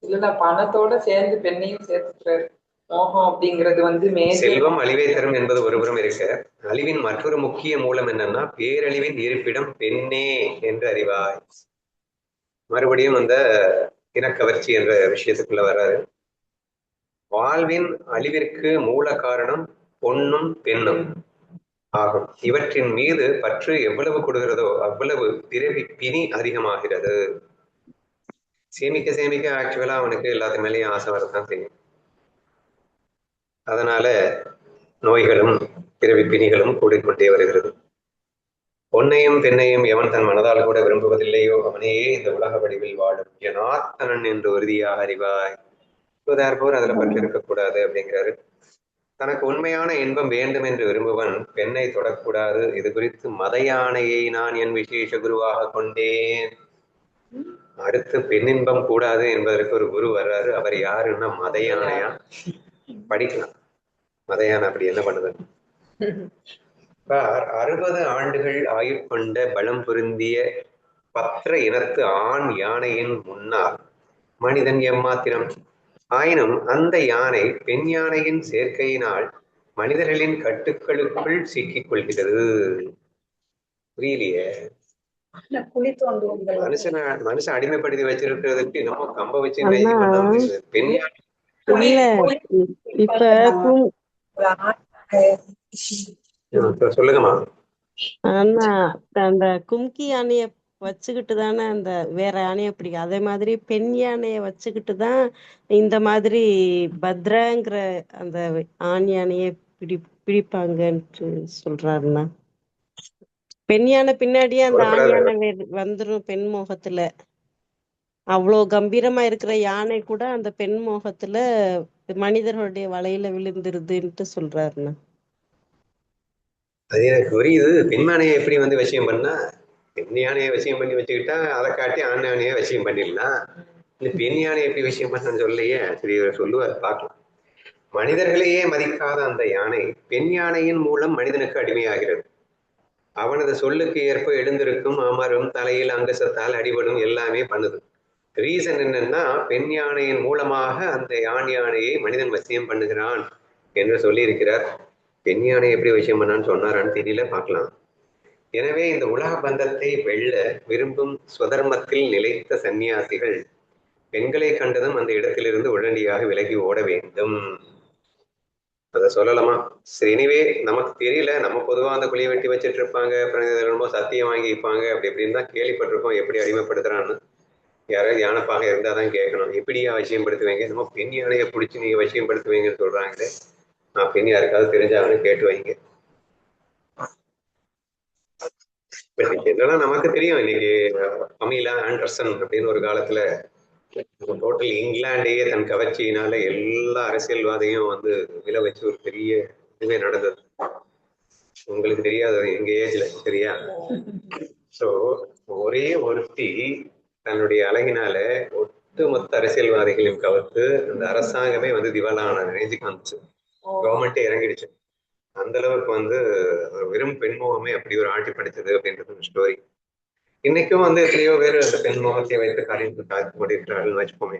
இல்ல பணத்தோட சேர்ந்து பெண்ணையும் சேர்த்துக்கிறாரு. மோகம் அப்படிங்கிறது வந்து செல்வம் அழிவை தரும் என்பது ஒருபுறம் இருக்க, அழிவின் மற்றொரு முக்கிய மூலம் என்னன்னா பேரழிவின் இருப்பிடம் பெண்ணே என்று அறிவாய். மறுபடியும் அந்த இனக்கவர்ச்சி என்ற விஷயத்துக்குள்ள வர்றாரு. வாழ்வின் அழிவிற்கு மூல காரணம் பொன்னும் பெண்ணும் ஆகும். இவற்றின் மீது பற்று எவ்வளவு கொடுகிறதோ அவ்வளவு பிறவி பிணி அதிகமாகிறது. சேமிக்க ஆக்சுவலா அவனுக்கு எல்லாத்து மேலேயும் ஆசை வரத்தான் செய்யும். அதனால நோய்களும் பிறவி பிணிகளும் கூடிக்கொண்டே வருகிறது. பொன்னையும் பெண்ணையும் எவன் தன் மனதால் கூட விரும்புவதில்லையோ அவனையே இந்த உலக வடிவில் வாழும் ஜனார்த்தனன் என்று உறுதியாக அறிவாய். அதுல பற்று இருக்கக்கூடாது அப்படிங்கிறாரு. தனக்கு உண்மையான இன்பம் வேண்டும் என்று விரும்புவன் பெண்ணை தொடக்கூடாது. இது குறித்து மத யானையை நான் என் விசேஷ குருவாக கொண்டேன். அடுத்து பெண்ணின்பம் கூடாது என்பதற்கு ஒரு குரு வர்றாரு. அவர் யாருன்னா மத யானையா. படிக்கலாம் மத யானை அப்படி என்ன பண்ணுது. 60 ஆண்டுகள் ஆயுட்கொண்ட பலம் பொருந்திய பத்திர இனத்து ஆண் யானையின் முன்னால் மனிதன் எம்மாத்திரம். ஆயினும் அந்த யானை பெண் யானையின் சேர்க்கையினால் மனிதர்களின் கட்டுக்களுக்குள் சிக்கிக் கொள்கிறது. புரியலையே. குழி தோண்டுவங்கள் மனுஷன் அடிமைப்படுத்தி வச்சிருக்கிறதுக்கு நம்ம கம்ப வச்சு அண்ணா இது பண்ண முடியாது. பெண் இல்ல இப்ப சொல்லுங்கம்மா. அண்ணா அந்த கும்கி யானைய வச்சுக்கிட்டு தானே அந்த வேற யானைய பிடிக்கும். அதே மாதிரி பெண் யானைய வச்சுக்கிட்டு தான் இந்த மாதிரி பத்ராங்கிற அந்த ஆண் யானைய பிடிப்பாங்கன்ட்டு சொல்றாருண்ணா. பெண் யானை பின்னாடியே அந்த ஆண் யானை வந்துரும் பெண் மோகத்துல. அவ்வளோ கம்பீரமா இருக்கிற யானை கூட அந்த பெண் மோகத்துல மனிதர்களுடைய வலையில விழுந்துருதுன்ட்டு சொல்றாருண்ணா. அது எனக்கு புரியுது. பெண் யானையை எப்படி வந்து விஷயம் பண்ணா, பெண் யானையை விஷயம் பண்ணி வச்சுக்கிட்டா அதை காட்டி ஆண் யானையை விஷயம் பண்ணிடலாம். இந்த பெண் யானை எப்படி விஷயம் பண்ணு சொல்லையே. சரி, இவர் சொல்லுவார், பார்க்கலாம். மனிதர்களையே மதிக்காத அந்த யானை பெண் யானையின் மூலம் மனிதனுக்கு அடிமையாகிறது. அவனது சொல்லுக்கு ஏற்ப எழுந்திருக்கும், அமரும், தலையில் அங்கசத்தால் அடிபடும், எல்லாமே பண்ணுது. ரீசன் என்னன்னா, பெண் யானையின் மூலமாக அந்த ஆண் யானையை மனிதன் வசியம் பண்ணுகிறான் என்று சொல்லி இருக்கிறார். பெண் யானை எப்படி விஷயம் பண்ணான்னு சொன்னாரான்னு தெரியல, பார்க்கலாம். எனவே இந்த உலக பந்தத்தை வெல்ல விரும்பும் ஸ்வதர்மத்தில் நிலைத்த சன்னியாசிகள் பெண்களை கண்டதும் அந்த இடத்திலிருந்து உடனடியாக விலகி ஓட வேண்டும். அதை சொல்லலாமா? சரி, எனிவே நமக்கு தெரியல. நம்ம பொதுவா அந்த குழியை வெட்டி வச்சுட்டு இருப்பாங்க, ரொம்ப சத்தியம் வாங்கிப்பாங்க, அப்படி இப்படின்னு தான் கேள்விப்பட்டிருக்கோம். எப்படி அடிமைப்படுத்துறான்னு யாராவது யானைப்பாக இருந்தால் தான் கேட்கணும். எப்படியா விஷயப்படுத்துவீங்க? நம்ம பெண் யானையை பிடிச்சி நீங்க விஷயப்படுத்துவீங்கன்னு சொல்றாங்களே. நான் பெண் யாருக்காவது தெரிஞ்சாங்கன்னு கேட்டு வைங்க. என்னன்னா நமக்கு தெரியும், இன்னைக்கு பமீலா ஆண்டர்சன் அப்படின்னு ஒரு காலத்துல டோட்டல் இங்கிலாண்டையே தன் கவர்ச்சியினால எல்லா அரசியல்வாதையும் வந்து விலை வச்சு ஒரு பெரிய இதுவே நடந்தது. உங்களுக்கு தெரியாது எங்க ஏஜ்ல, சரியா? சோ ஒரே ஒருத்தி தன்னுடைய அழகினால ஒட்டுமொத்த அரசியல்வாதிகளையும் கவர்த்து அந்த அரசாங்கமே வந்து திவாலான ரேஞ்சுக்கு வந்துச்சு. கவர்மெண்ட்டே இறங்கிடுச்சு. அந்த அளவுக்கு வந்து வெறும் பெண்முகமே அப்படி ஒரு ஆட்சி படைச்சது அப்படின்றது ஒரு ஸ்டோரி. இன்னைக்கும் வந்து எத்தனையோ பேர் அந்த பெண் முகத்தை வைத்து காரியத்தை காத்து கொண்டிருக்கிறார்கள் வச்சுப்போமே.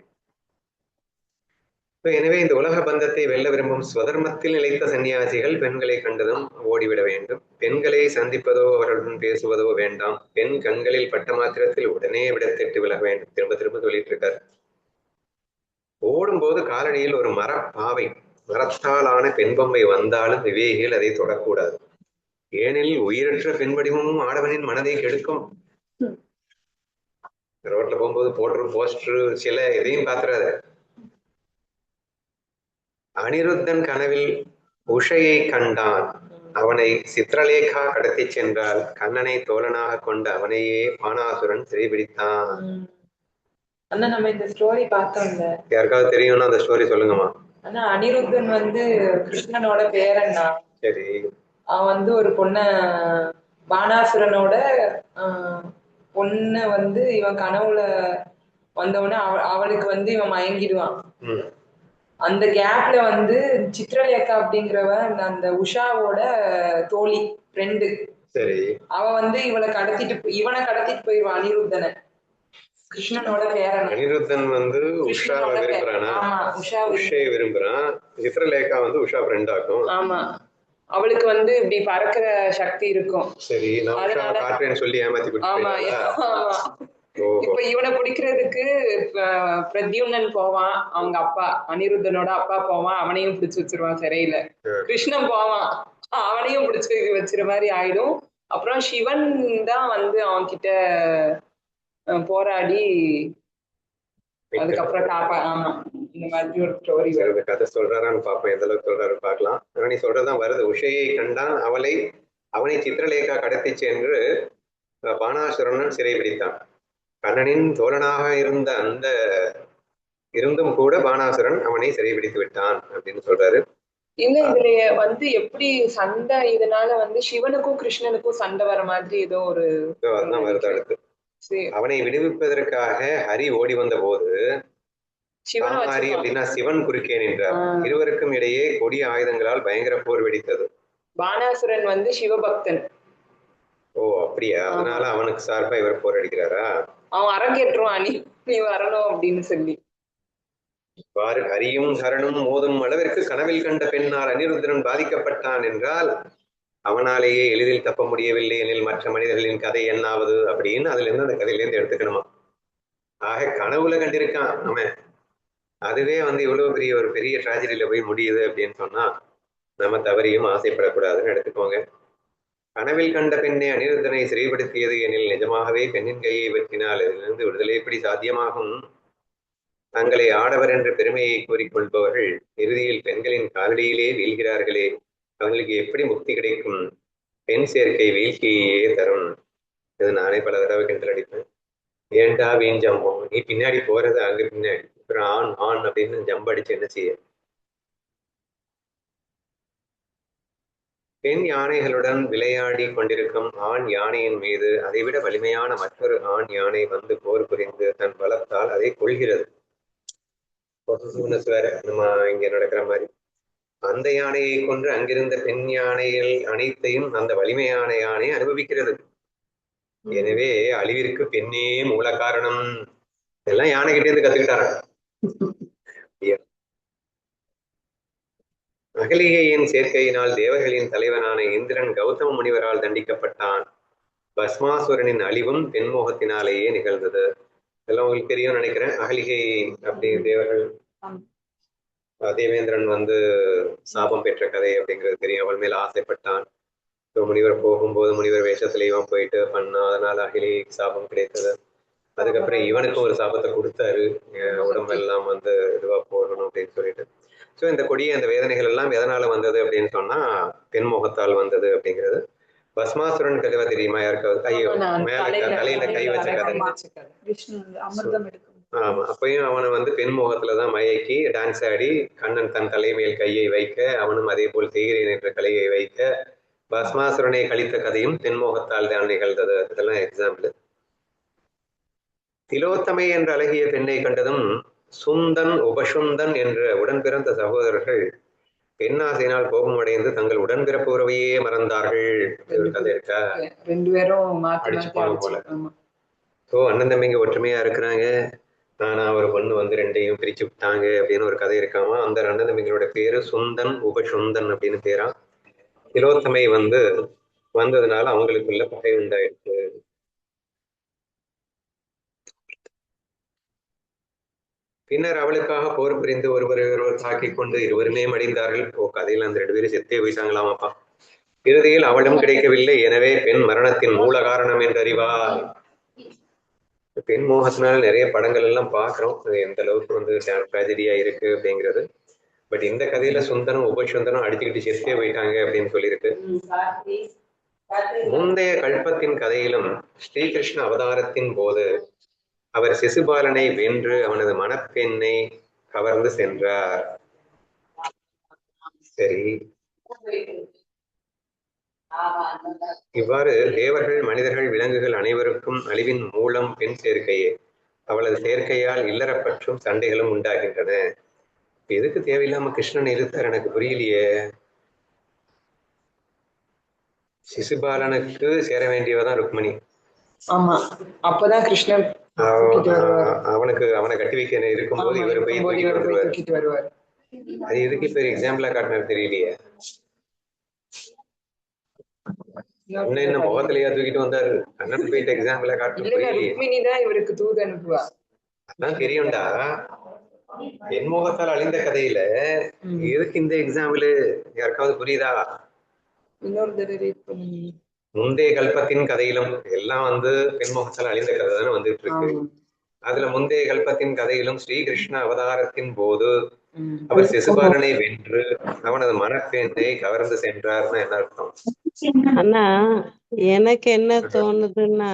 எனவே இந்த உலக பந்தத்தை வெல்ல விரும்பும் ஸ்வதர்மத்தில் நிலைத்த சன்னியாசிகள் பெண்களை கண்டதும் ஓடிவிட வேண்டும். பெண்களை சந்திப்பதோ அவர்களுடன் பேசுவதோ வேண்டாம். பெண் கண்களில் பட்ட மாத்திரத்தில் உடனே விடத்திட்டு விலக வேண்டும். திரும்ப திரும்ப சொல்லிட்டு இருக்காரு. ஓடும்போது காலடியில் ஒரு மரப்பாவை, மரத்தாலான பெண் பொம்மை வந்தாலும் விவேகிகள் அதை தொடக்கூடாது. ஏனெனில் உயிரற்ற பெண் வடிவமும் ஆடவனின் மனதை கெடுக்கும். ரோட்ல போகும்போது போட்டுரும் போஸ்டர் சில எதையும் பாத்துறாத. அனிருத்தன் கனவில் உஷையை கண்டான். அவனை சித்திரலேகா கடத்தி சென்றால் கண்ணனை தோழனாக கொண்ட அவனையே பானாசுரன் சிறைபிடித்தான். அண்ணா நம்ம இந்த ஸ்டோரி பார்த்தோம்ல, யாருக்காவது தெரியும்னா அந்த ஸ்டோரி சொல்லுங்கம்மா. அண்ணா அனிருத்தன் வந்து கிருஷ்ணனோட பேரண்ணா. சரி. அவன் வந்து ஒரு பொண்ண பானாசுரனோட பொண்ணு வந்து இவன் கனவுல வந்தவொடனே அவளுக்கு வந்து இவன் மயங்கிடுவான். அந்த கேப்ல வந்து சித்ரலேகா அப்படிங்கிறவ அந்த உஷாவோட தோழி ஃப்ரெண்டு. சரி. அவ வந்து இவனை கடத்திட்டு போயிடுவான் அனிருத்தனை. கிருஷ்ணனோட பேரன். அனிருத்தன் வந்து உஷாவை விரும்புறானா? உஷாவை விரும்புறான். சித்ரலேகா வந்து உஷா ஃப்ரெண்ட் ஆகும். ஆமா, அவளுக்கு வந்து இப்படி பறக்கிற சக்தி இருக்கும். சரி, நான் உஷா காட்டுறேன்னு சொல்லி ஏமாத்தி கொடுத்துட்டேன். இப்ப இவனை பிடிக்கிறதுக்கு பிரத்யும்னன் போவான், அவங்க அப்பா அனிருத்தனோட அப்பா போவான், அவனையும் பிடிச்சு வச்சிருவான் சிறையில. கிருஷ்ணன் போவான், அவனையும் பிடிச்சு வச்சிருற மாதிரி ஆயிடும். அப்புறம் சிவன் தான் வந்து அவன் கிட்ட போராடி அதுக்கப்புறம் ஆமா, இந்த மாதிரி ஒரு ஸ்டோரி. கதை சொல்றாரான்னு பாப்போம், எந்த அளவுக்கு சொல்றாரு பார்க்கலாம். ஆனா நீ சொல்றதுதான் வருது. உஷையை கண்டான், அவனை சித்திரலேகா கடத்தி சென்று பானாசுரன் சிறைபிடித்தான். கண்ணனின் தோழனாக இருந்தும் கூட பானாசுரன் அவனை சிறைபிடித்து விட்டான் அப்படின்னு சொல்றாரு. இல்ல, இதுல வந்து எப்படி சண்டை, இதனால வந்து சிவனுக்கும் கிருஷ்ணனுக்கும் சண்டை வர மாதிரி ஏதோ ஒரு வருது அடுத்து. அவனை விடுவிப்பதற்காக ஹரி ஓடி வந்த போது ஹரி அப்படின்னா சிவன் குறுக்கே நின்றார். இருவருக்கும் இடையே கொடிய ஆயுதங்களால் பயங்கர போர் வெடித்தது. பானாசுரன் வந்து சிவபக்தன். ஓ அப்படியா? அதனால அவனுக்கு சார்பா இவர் போர் அடிக்கிறாரா? அவன் அரங்கேற்றுவான், நீ வரணும் அப்படின்னு சொல்லி. இவ்வாறு ஹரியும் ஹரனும் மோதும் அளவிற்கு கனவில் கண்ட பெண்ணால் அனிருத்தரன் பாதிக்கப்பட்டான் என்றால் அவனாலேயே எளிதில் தப்ப முடியவில்லை எனில் மற்ற மனிதர்களின் கதை என்னாவது அப்படின்னு அதுல இருந்து அந்த கதையிலேருந்து எடுத்துக்கணுமா. ஆக கனவுல கண்டிருக்கான் அவன், அதுவே வந்து இவ்வளவு பெரிய ஒரு பெரிய டிராஜடியில போய் முடியுது அப்படின்னு சொன்னா நம்ம தவறியும் ஆசைப்படக்கூடாதுன்னு எடுத்துக்கோங்க. கனவில் கண்ட பெண்ணை அனிருத்தனை சிறைப்படுத்தியது எனில் நிஜமாகவே பெண்ணின் கையை வெட்டினால் இதிலிருந்து விடுதலை எப்படி சாத்தியமாகும்? தங்களை ஆடவர் என்ற பெருமையை கூறிக்கொள்பவர்கள் இறுதியில் பெண்களின் காலடியிலே வீழ்கிறார்களே, அவங்களுக்கு எப்படி முக்தி கிடைக்கும்? பெண் சேர்க்கை வீழ்ச்சியே தரும். இது நானே பல தடவை கிண்டல் அடிப்பேன். ஏன்டா வீண் ஜம்பம், நீ பின்னாடி போறது அங்க பின்னாடி, அப்புறம் ஆண் ஆண் அப்படின்னு ஜம்ப அடிச்சு என்ன செய்ய? பெண் யானைகளுடன் விளையாடி கொண்டிருக்கும் ஆண் யானையின் மீது அதைவிட வலிமையான மற்றொரு ஆண் யானை வந்து போர் புரிந்து தன் பலத்தால் அதை கொள்கிறது. வேற நம்ம இங்க நடக்கிற மாதிரி அந்த யானையை கொன்று அங்கிருந்த பெண் யானைகள் அனைத்தையும் அந்த வலிமையான யானை அனுபவிக்கிறது. எனவே அழிவிற்கு பெண்ணே மூல காரணம். எல்லாம் யானை கிட்டே இருந்து கத்துக்கிட்டாராம். அகலிகையின் சேர்க்கையினால் தேவர்களின் தலைவனான இந்திரன் கௌதம முனிவரால் தண்டிக்கப்பட்டான். பஸ்மாசுரனின் அழிவும் பெண்மோகத்தினாலேயே நிகழ்ந்தது. எல்லாம் உங்களுக்கு தெரியும் நினைக்கிறேன். அகலிகை அப்படி தேவர்கள் தேவேந்திரன் வந்து சாபம் பெற்ற கதை அப்படிங்கிறது தெரியும். அவள் மேல் ஆசைப்பட்டான். முனிவர் போகும்போது முனிவர் வேஷத்துல இவன் போயிட்டு பண்ணா, அதனால அகிலி சாபம் கிடைத்தது. அதுக்கப்புறம் இவனுக்கும் ஒரு சாபத்தை கொடுத்தாரு, உடம்பெல்லாம் வந்து இதுவா போகணும் அப்படின்னு சொல்லிட்டு. ஸோ இந்த கொடிய அந்த வேதனைகள் எல்லாம் எதனால வந்தது அப்படின்னு சொன்னா பெண்முகத்தால் வந்தது அப்படிங்கிறது. பஸ்மாசுரன் கதை தெரியுமா யாருக்காவது? ஐயோ, மேல தலையில கை வச்ச கதை. ஆமா, அப்பயும் அவனை வந்து பெண்முகத்துலதான் மயக்கி டான்ஸ் ஆடி கண்ணன் தன் தலைமையில் கையை வைக்க, அவனும் அதே போல் செய்கிறேன் என்ற கலையை வைக்க பஸ்மாசுரனை கழித்த கதையும் பெண்மோகத்தால் தான் நிகழ்ந்தது. இதெல்லாம் எக்ஸாம்பிள். திலோத்தமை என்ற அழகிய பெண்ணை கண்டதும் சுந்தன் உபசுந்தன் என்ற உடன் பிறந்த சகோதரர்கள் பெண்ணாசையினால் கோபமடைந்து தங்கள் உடன்பிறப்பு உறவையே மறந்தார்கள். ஒரு கதை இருக்கா? ரெண்டு பேரும் அடிச்சு போன போல. ஸோ அண்ணன் தம்பிங்க ஒற்றுமையா இருக்கிறாங்க, ஆனா ஒரு பொண்ணு வந்து ரெண்டையும் பிரிச்சு விட்டாங்க அப்படின்னு ஒரு கதை இருக்காமா. அந்த அண்ணன் தம்பிங்களோட பேரு சுந்தன் உபசுந்தன் அப்படின்னு பேரா. திலோத்தமை வந்து வந்ததுனால அவங்களுக்குள்ள பகை உண்டாயிடுச்சு. பின்னர் அவளுக்காக போர் புரிந்து ஒருவர் தாக்கிக் கொண்டு இருவருமே மடிந்தார்கள். கதையில் அந்த 2 பேரும் செத்தே போயிட்டாங்களாமாப்பா. இறுதியில் அவளும் கிடைக்கவில்லை. எனவே பெண் மரணத்தின் மூல காரணம் என்று அறிவார். பெண் மோகத்தினால நிறைய படங்கள் எல்லாம் பாக்குறோம், எந்த அளவுக்கு வந்து ட்ராஜடியா இருக்கு அப்படிங்கிறது. பட் இந்த கதையில சுந்தரம் உபசுந்தரம் அடிச்சுக்கிட்டு செத்தே போயிட்டாங்க அப்படின்னு சொல்லியிருக்கு. முந்தைய கல்பத்தின் கதையிலும் ஸ்ரீகிருஷ்ண அவதாரத்தின் போது அவர் சிசுபாலனை வென்று அவனது மணப்பெண்ணை கவர்ந்து சென்றார். சரி, இவ்வாறு தேவர்கள் மனிதர்கள் விலங்குகள் அனைவருக்கும் அழிவின் மூலம் பெண் சேர்க்கையே. அவளது சேர்க்கையால் இல்லறப்பற்றும் சண்டைகளும் உண்டாகின்றன. எதுக்கு தேவையில்லாம கிருஷ்ணன் இருத்தார் எனக்கு புரியலையே. சிசுபாலனுக்கு சேர வேண்டியவதான் ருக்மணி. ஆமா, அப்பதான் கிருஷ்ணன் அவனுக்கு அவனை கட்டி வைக்க இருக்கும்போது இவர் போய் தூக்கிட்டு வருவார். அது எதுக்கு இப்ப எக்ஸாம்பிளா காட்டினார் தெரியலையே. என்ன முகத்திலேயா தூக்கிட்டு வந்தாரு? கண்ணன் போயிட்டு எக்ஸாம்பிளா காட்டணும். இவருக்கு தூது அனுப்புவா. அதான் தெரியும்டா. என் முகத்தால் அழிந்த கதையில எதுக்கு இந்த எக்ஸாம்பிள் யாருக்காவது புரியுதா? முந்தைய கல்பத்தின் கதையிலும் எல்லாம் வந்து பெண்முகத்தால் அழிந்த கதை தானே வந்துட்டு இருக்கு. அதுல முந்தைய கல்பத்தின் கதையிலும் ஸ்ரீகிருஷ்ண அவதாரத்தின் போது அவர் சிசுபாலனை வென்று அவனது மணப்பெண்ணை கவர்ந்து சென்றார்னு என்ன அர்த்தம்? அண்ணா எனக்கு என்ன தோணுதுன்னா,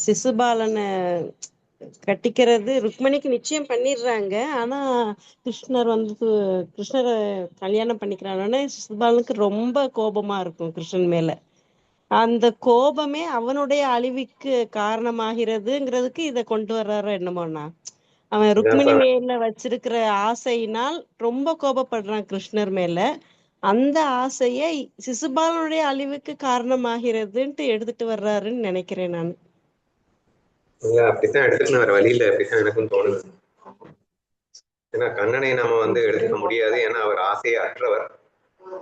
சிசுபாலனை கட்டிக்கிறது ருக்மணிக்கு நிச்சயம் பண்ணிடுறாங்க. ஆனா கிருஷ்ணரை கல்யாணம் பண்ணிக்கிறானோன்னு சிசுபாலனுக்கு ரொம்ப கோபமா இருக்கும் கிருஷ்ணன் மேல. அந்த கோபமே அவனுடைய அழிவுக்கு காரணமாகிறதுங்கிறதுக்கு இதை கொண்டு வர்றாரோ என்னமோண்ணா. அவன் ருக்மிணி மேல வச்சிருக்கிற ஆசையினால் ரொம்ப கோபப்படுறான் கிருஷ்ணர் மேல. அந்த ஆசையை சிசுபாலனுடைய அழிவுக்கு காரணமாகிறதுன்ட்டு எடுத்துட்டு வர்றாருன்னு நினைக்கிறேன் நான். அப்படித்தான் எடுத்துட்டு வர வழியில அப்படித்தான் எனக்கும் தோணுது. ஏன்னா கண்ணனை நாம வந்து எடுத்துக்க முடியாது, ஏன்னா அவர் ஆசையை அற்றவர்.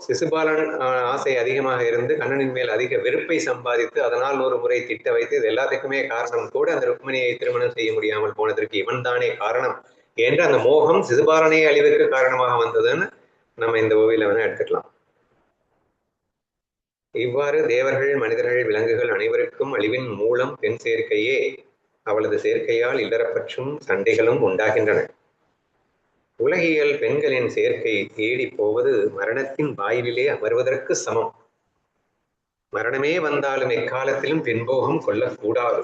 சிசுபாலன் ஆசை அதிகமாக இருந்து கண்ணனின் மேல் அதிக வெறுப்பை சம்பாதித்து அதனால் ஒரு முறை திட்ட வைத்து இது எல்லாத்துக்குமே காரணம் கூட அந்த ருக்மிணியை திருமணம் செய்ய முடியாமல் போனதற்கு இவன் தானே காரணம் என்று அந்த மோகம் சிசுபாலனே அழிவுக்கு காரணமாக வந்ததுன்னு நம்ம இந்த ஓவியில வேணா எடுத்துக்கலாம். இவ்வாறு தேவர்கள், மனிதர்கள், விலங்குகள் அனைவருக்கும் அழிவின் மூலம் பெண் சேர்க்கையே. அவளது சேர்க்கையால் இல்லறப்பற்றும் சண்டைகளும் உண்டாகின்றன. உலகியல் பெண்களின் சேர்க்கை தேடி போவது மரணத்தின் வாயிலே அமர்வதற்கு சமம். மரணமே வந்தாலும் எக்காலத்திலும் பெண்போகம் கொள்ளக்கூடாது.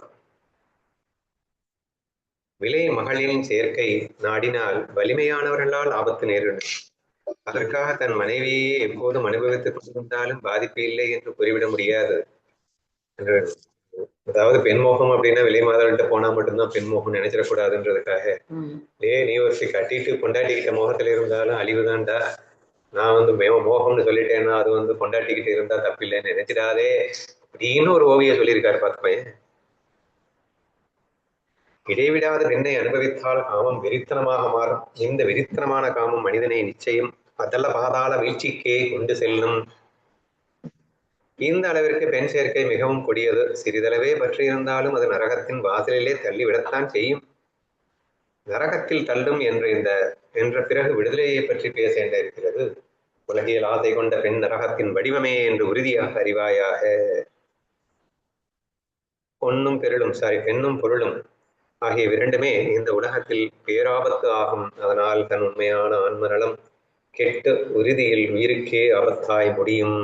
விலை மகளின் சேர்க்கை நாடினால் வலிமையானவர்களால் ஆபத்து நேரிடும். அதற்காக தன் மனைவியே எப்போதும் அனுபவித்துக் கொண்டிருந்தாலும் பாதிப்பு இல்லை என்று கூறிவிட முடியாது. அதாவது பெண்மோகம் அப்படின்னா விலை மாதவர்கள்ட்ட போனா மட்டும்தான் பெண்மோகம் நினைச்சிடக்கூடாதுன்றதுக்காக நீ ஒரு கட்டிட்டு பொண்டாட்டிக்கிட்ட மோகத்துல இருந்தாலும் அழிவுதான்டா, நான் மோகம்னு சொல்லிட்டேன்னா அது பொண்டாட்டிக்கிட்ட இருந்தா தப்பில்லைன்னு நினைச்சிடாதே அப்படின்னு ஒரு ஓவியம் சொல்லியிருக்காரு பார்த்துப்பேன். இடைவிடாத பெண்ணை அனுபவித்தால் காமம் வெறித்தனமாக மாறும். இந்த வெறித்தனமான காமம் மனிதனை நிச்சயம் அதல்ல பாதாள வீழ்ச்சிக்கே கொண்டு செல்லும். இந்த அளவிற்கு பெண் சேர்க்கை மிகவும் கொடியது. சிறிதளவே பற்றியிருந்தாலும் அது நரகத்தின் வாசலிலே தள்ளிவிடத்தான் செய்யும். நரகத்தில் தள்ளும் என்ற பிறகு விடுதலையை பற்றி பேச இருக்கிறது. உலகியல் ஆசை கொண்ட பெண் நரகத்தின் வடிவமே என்று உறுதியாக அறிவாயாக. பெண்ணும் பொருளும் ஆகிய இரண்டுமே இந்த உலகத்தில் பேராபத்து ஆகும். அதனால் தன் உண்மையான ஆன்மநலம் கெட்டு உறுதியில் உயிருக்கே ஆபத்தாய் முடியும்.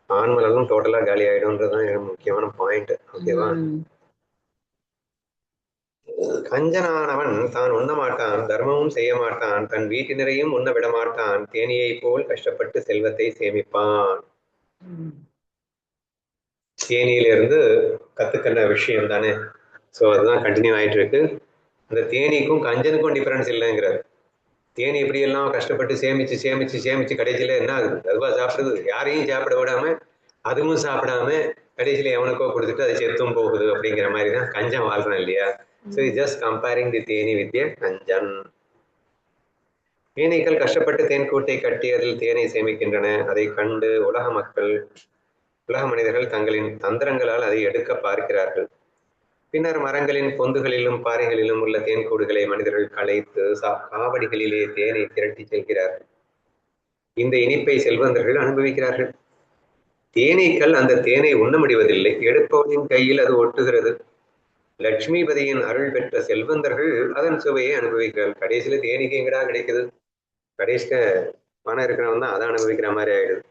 ஆன்மநலம் டோட்டலா காலி ஆயிடும்ன்றதுதான் முக்கியமான பாயிண்ட். ஓகேவா? கஞ்சனானவன் தான் உண்ண மாட்டான், தர்மமும் செய்ய மாட்டான், தன் வீட்டினரையும் உண்ண விட மாட்டான், தேனியை போல் கஷ்டப்பட்டு செல்வத்தை சேமிப்பான். தேனியிலிருந்து கத்துக்கிற விஷயம் தானே. ஸோ அதுதான் கண்டினியூ ஆயிட்டு இருக்கு. அந்த தேனிக்கும் கஞ்சனுக்கும் டிஃபரன்ஸ் இல்லைங்கிறார். தேனி எப்படியெல்லாம் கஷ்டப்பட்டு சேமிச்சு சேமிச்சு சேமிச்சு கடைசியில என்ன ஆகுது? அதுவா சாப்பிடுது. யாரையும் சாப்பிட விடாம அதுவும் சாப்பிடாம கடைசியில எவனுக்கோ கொடுத்துட்டு அது செத்தும் போகுது. அப்படிங்கிற மாதிரி தான் கஞ்சன் வாழ்றான் இல்லையா? So it's just comparing the Theni with a கஞ்சன். தேனீக்கள் கஷ்டப்பட்டு தேன் கூட்டை கட்டி அதில் தேனை சேமிக்கின்றன. அதை கண்டு உலக மனிதர்கள் தங்களின் தந்திரங்களால் அதை எடுக்க பார்க்கிறார்கள். பின்னர் மரங்களின் பொந்துகளிலும் பாறைகளிலும் உள்ள தேன்கூடுகளை மனிதர்கள் களைத்து காவடிகளிலே தேனை திரட்டி செல்கிறார்கள். இந்த இனிப்பை செல்வந்தர்கள் அனுபவிக்கிறார்கள். தேனீக்கள் அந்த தேனை உண்ண முடிவதில்லை. எடுப்பவனின் கையில் அது ஒட்டுகிறது. லட்சுமிபதியின் அருள் பெற்ற செல்வந்தர்கள் அதன் சுவையை அனுபவிக்கிறார்கள். கடைசியில தேனிக்கு எங்கடா கிடைக்குது? கடைசியில பணம் இருக்கிறவன் தான் அதை அனுபவிக்கிற மாதிரி ஆயிடுது.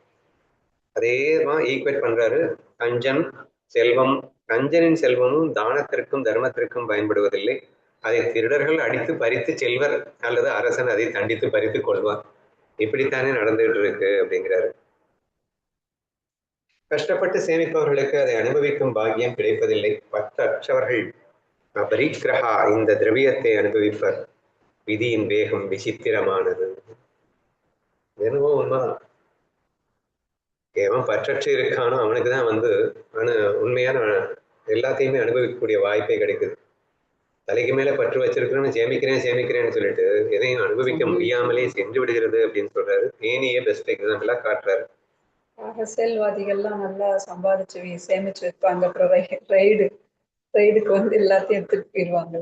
அதே தான் ஈக்குவேட் பண்றாரு. கஞ்சனின் செல்வமும் தானத்திற்கும் தர்மத்திற்கும் பயன்படுவதில்லை. அதை திருடர்கள் அடித்து பறித்து செல்வர் அல்லது அரசன் அதை தண்டித்து பறித்து கொள்வார். இப்படித்தானே நடந்துகிட்டு இருக்கு அப்படிங்கிறாரு. கஷ்டப்பட்டு சேமிப்பவர்களுக்கு அதை அனுபவிக்கும் பாக்கியம் கிடைப்பதில்லை. பற்றற்றவர்கள் அபரிக்கிரகா இந்த திரவியத்தை அனுபவிப்பர். விதியின் வேகம் விசித்திரமானது. என்னவோ உண்மைதான். எவன் பற்றற்று இருக்கானோ அவனுக்குதான் உண்மையான எல்லாத்தையுமே அனுபவிக்கக்கூடிய வாய்ப்பே கிடைக்குது. தலைக்கு மேல பற்று வச்சிருக்கிறோன்னு சேமிக்கிறேன்னு சொல்லிட்டு எதையும் அனுபவிக்க முடியாமலே சென்று விடுகிறது அப்படின்னு சொல்றாரு. தேனியே பெஸ்ட் எக்ஸாம்பிளா காட்டுறாரு. அரசியல்வாதிகள்லாம் நல்லா சம்பாதிச்சு சேமிச்சு வைப்பாங்க. அப்புறம் ரைடுக்கு எல்லாத்தையும் எடுத்துட்டு போயிடுவாங்க.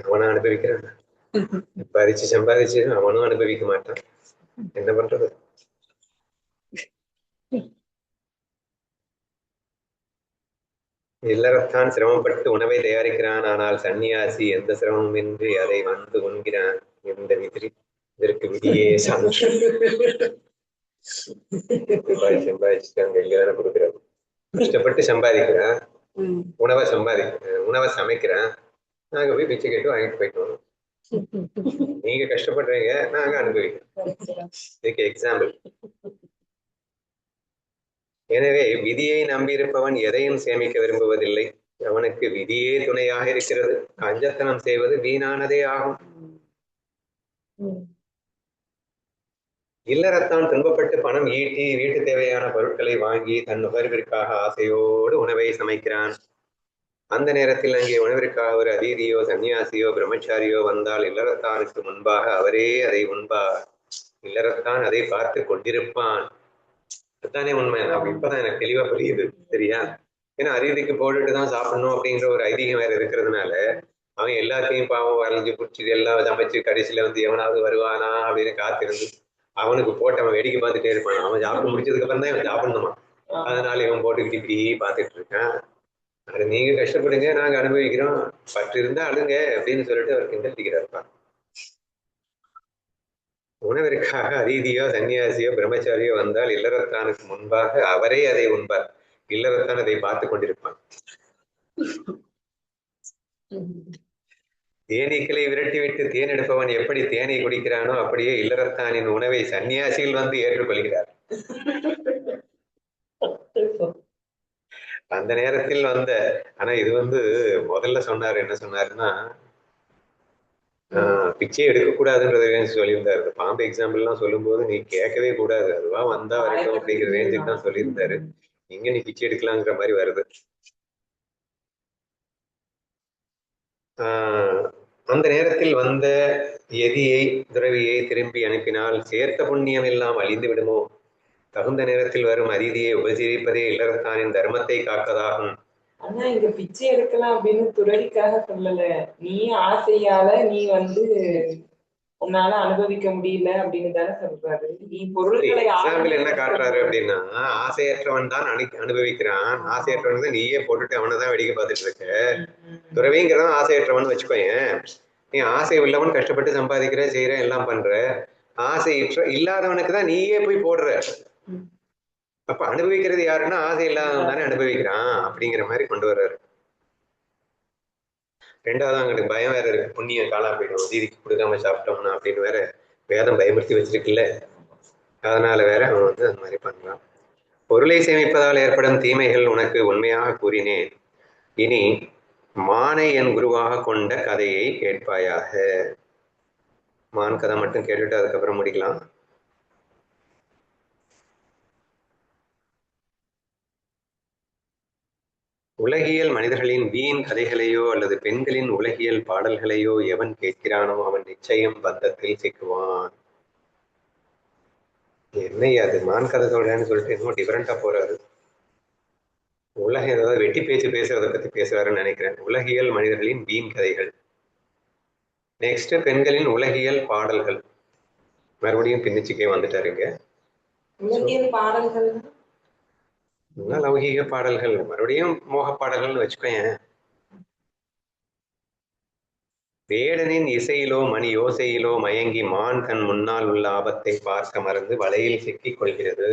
அவனா அனுபவிக்கிறான். சம்பாதிச்சு அவனும் அனுபவிக்க மாட்டான். என்ன பண்றது? இல்லறத்தான் சிரமப்பட்டு உணவை தயாரிக்கிறான். ஆனால் சன்னியாசி எந்த சிரமமும் இன்றி அதை உண்கிறான். இதற்கு விதியே சம்பாதிச்சுட்டாங்க. எங்கதானே கொடுக்குறாரு. கஷ்டப்பட்டு சம்பாதிக்கிறான், உணவை சமைக்கிறேன். நாங்க போய் பிச்சை கேட்டு வாங்கிட்டு போயிட்டோம். நீங்க கஷ்டப்படுறீங்க, நாங்க அனுபவிக்கிறோம். இதுக்கு எக்ஸாம்பிள். எனவே விதியை நம்பியிருப்பவன் எதையும் சேமிக்க விரும்புவதில்லை. அவனுக்கு விதியே துணையாக இருக்கிறது. கஞ்சத்தனம் செய்வது வீணானதே ஆகும். இல்லறத்தான் துன்பப்பட்டு பணம் ஈட்டி வீட்டு தேவையான பொருட்களை வாங்கி தன் நுகர்விற்காக ஆசையோடு உணவை சமைக்கிறான். அந்த நேரத்தில் அங்கே உணவிற்காக ஒரு அதீதியோ சன்னியாசியோ பிரம்மச்சாரியோ வந்தால் இல்லறத்தானுக்கு முன்பாக அவரே அதை உண்பார். இல்லறத்தான் அதை பார்த்து கொண்டிருப்பான். அதுதானே உண்மை. அப்ப இப்பதான் எனக்கு தெளிவா புரியுது. சரியா? ஏன்னா அதீதிக்கு போட்டுட்டு தான் சாப்பிடணும் அப்படிங்கிற ஒரு ஐதீகம் வேற இருக்கிறதுனால அவன் எல்லாத்தையும் பாவம் வரைஞ்சு பிடிச்சி எல்லாம் சமைச்சு கடைசியில வந்து எவனாவது வருவானா அப்படின்னு காத்திருந்து அவனுக்கு போட்டு அவன் வேடிக்கை பார்த்துட்டே இருப்பான். அவன் சாப்பிட்டு முடிச்சதுக்கு அப்புறம் தான் இவன் சாப்பிடணுமா. அதனால இவன் போட்டுக்கிட்டு இப்படி பார்த்துட்டு இருக்கான். அது நீங்க கஷ்டப்படுங்க, நாங்க அனுபவிக்கிறோம், பற்று இருந்தா அழுங்க அப்படின்னு சொல்லிட்டு அவர் கிண்டலிக்கிறாருப்பா. உணவிற்காக அதீதியோ சன்னியாசியோ பிரம்மச்சாரியோ வந்தால் இல்லறத்தானுக்கு முன்பாக அவரே அதை உண்பார். இல்லறத்தான் அதை பார்த்து கொண்டிருப்பான். தேனீக்களை விரட்டிவிட்டு தேன் எடுப்பவன் எப்படி தேனை குடிக்கிறானோ அப்படியே இல்லறத்தானின் உணவை சன்னியாசியில் வந்து ஏற்றுக்கொள்கிறார். அந்த நேரத்தில் வந்த ஆனா இது வந்து முதல்ல சொன்னாரு, என்ன சொன்னாருன்னா பிச்சை எடுக்கக்கூடாதுன்றத ரேஞ்ச் சொல்லியிருந்தாரு. பாம்பு எக்ஸாம்பிள் எல்லாம் சொல்லும் போது நீ கேட்கவே கூடாது, அதுவா வந்தா வரட்டும் அப்படிங்கிற ரேஞ்சுக்கு தான் சொல்லியிருந்தாரு. இங்க நீ பிச்சை எடுக்கலாங்கிற மாதிரி வருது. அந்த நேரத்தில் வந்த எதியை துறவியை திரும்பி அனுப்பினால் சேர்த்த புண்ணியம் எல்லாம் அழிந்து விடுமோ? தகுந்த நேரத்தில் வரும் அதிதியை உபசரிப்பதே இல்லறத்தானின் தர்மத்தை காக்கதாகும். ஆனா இங்க பிச்சை எடுக்கலாம் அப்படின்னு துறவிக்காக சொல்லல. நீ ஆசையால நீ வந்து உன்னால அனுபவிக்க முடியல அப்படின்னு தானே சொல்றாரு. நீ பொருட்களை என்ன காட்டுறாரு அப்படின்னா, ஆசையற்றவன் தான் அனுபவிக்கிறான். ஆசையற்றவன் தான் நீயே போட்டுட்டு அவனை தான் வேடிக்கை பார்த்துட்டு இருக்க. துறவிங்கிறவன் ஆசையற்றவன் வச்சுக்கோயேன். நீ ஆசை உள்ளவன் கஷ்டப்பட்டு சம்பாதிக்கிற, செய்யற, எல்லாம் பண்ற. ஆசை இல்லாதவனுக்கு தான் நீயே போய் போடுற. அப்ப அனுபவிக்கிறது யாருன்னா ஆசை இல்லாதவன் தானே அனுபவிக்கிறான் அப்படிங்கிற மாதிரி கொண்டு வர்றாரு. ரெண்டாவது அவங்களுக்கு பயம் வேற இருக்கு, புண்ணியம் காணா போயிடும் தீதிக்கு கொடுக்காம சாப்பிட்டோம்னா அப்படின்னு வேற வேதம் பயமுறுத்தி வச்சிருக்குல்ல. அதனால வேற அவன் வந்து அந்த மாதிரி பண்றான். பொருளை சேமிப்பதால் ஏற்படும் தீமைகள் உனக்கு உண்மையாக கூறினேன். இனி மானை என் குருவாக கொண்ட கதையை கேட்பாயாக. மான் கதை மட்டும் கேட்டுட்டு அதுக்கப்புறம் முடிக்கலாம். உலகியல் மனிதர்களின் வீண் கதைகளையோ அல்லது பெண்களின் உலகியல் பாடல்களையோ எவன் கேட்கிறானோ அவன் நிச்சயம் பந்தத்தில் சிக்குவான். என்னையா அது மான் கதை சொல்றேன்னு சொல்லிட்டு இன்னும் டிஃபரெண்டா போறாரு. உலக ஏதாவது வெட்டி பேச்சு பேசுறதை பத்தி பேசுறாருன்னு நினைக்கிறேன். உலகியல் மனிதர்களின் வீண் கதைகள். நெக்ஸ்ட் பெண்களின் உலகியல் பாடல்கள். மறுபடியும் பின்னிச்சுக்கே வந்துட்டாருங்க. உலகியல் பாடல்கள் லௌகீக பாடல்கள், மறுபடியும் மோக பாடல்கள்னு வச்சுக்கோயேன். வேடனின் இசையிலோ மணி யோசையிலோ மயங்கி மான் தன் முன்னால் உள்ள ஆபத்தை பார்க்க மறந்து வலையில் சிக்கிக் கொள்கிறது.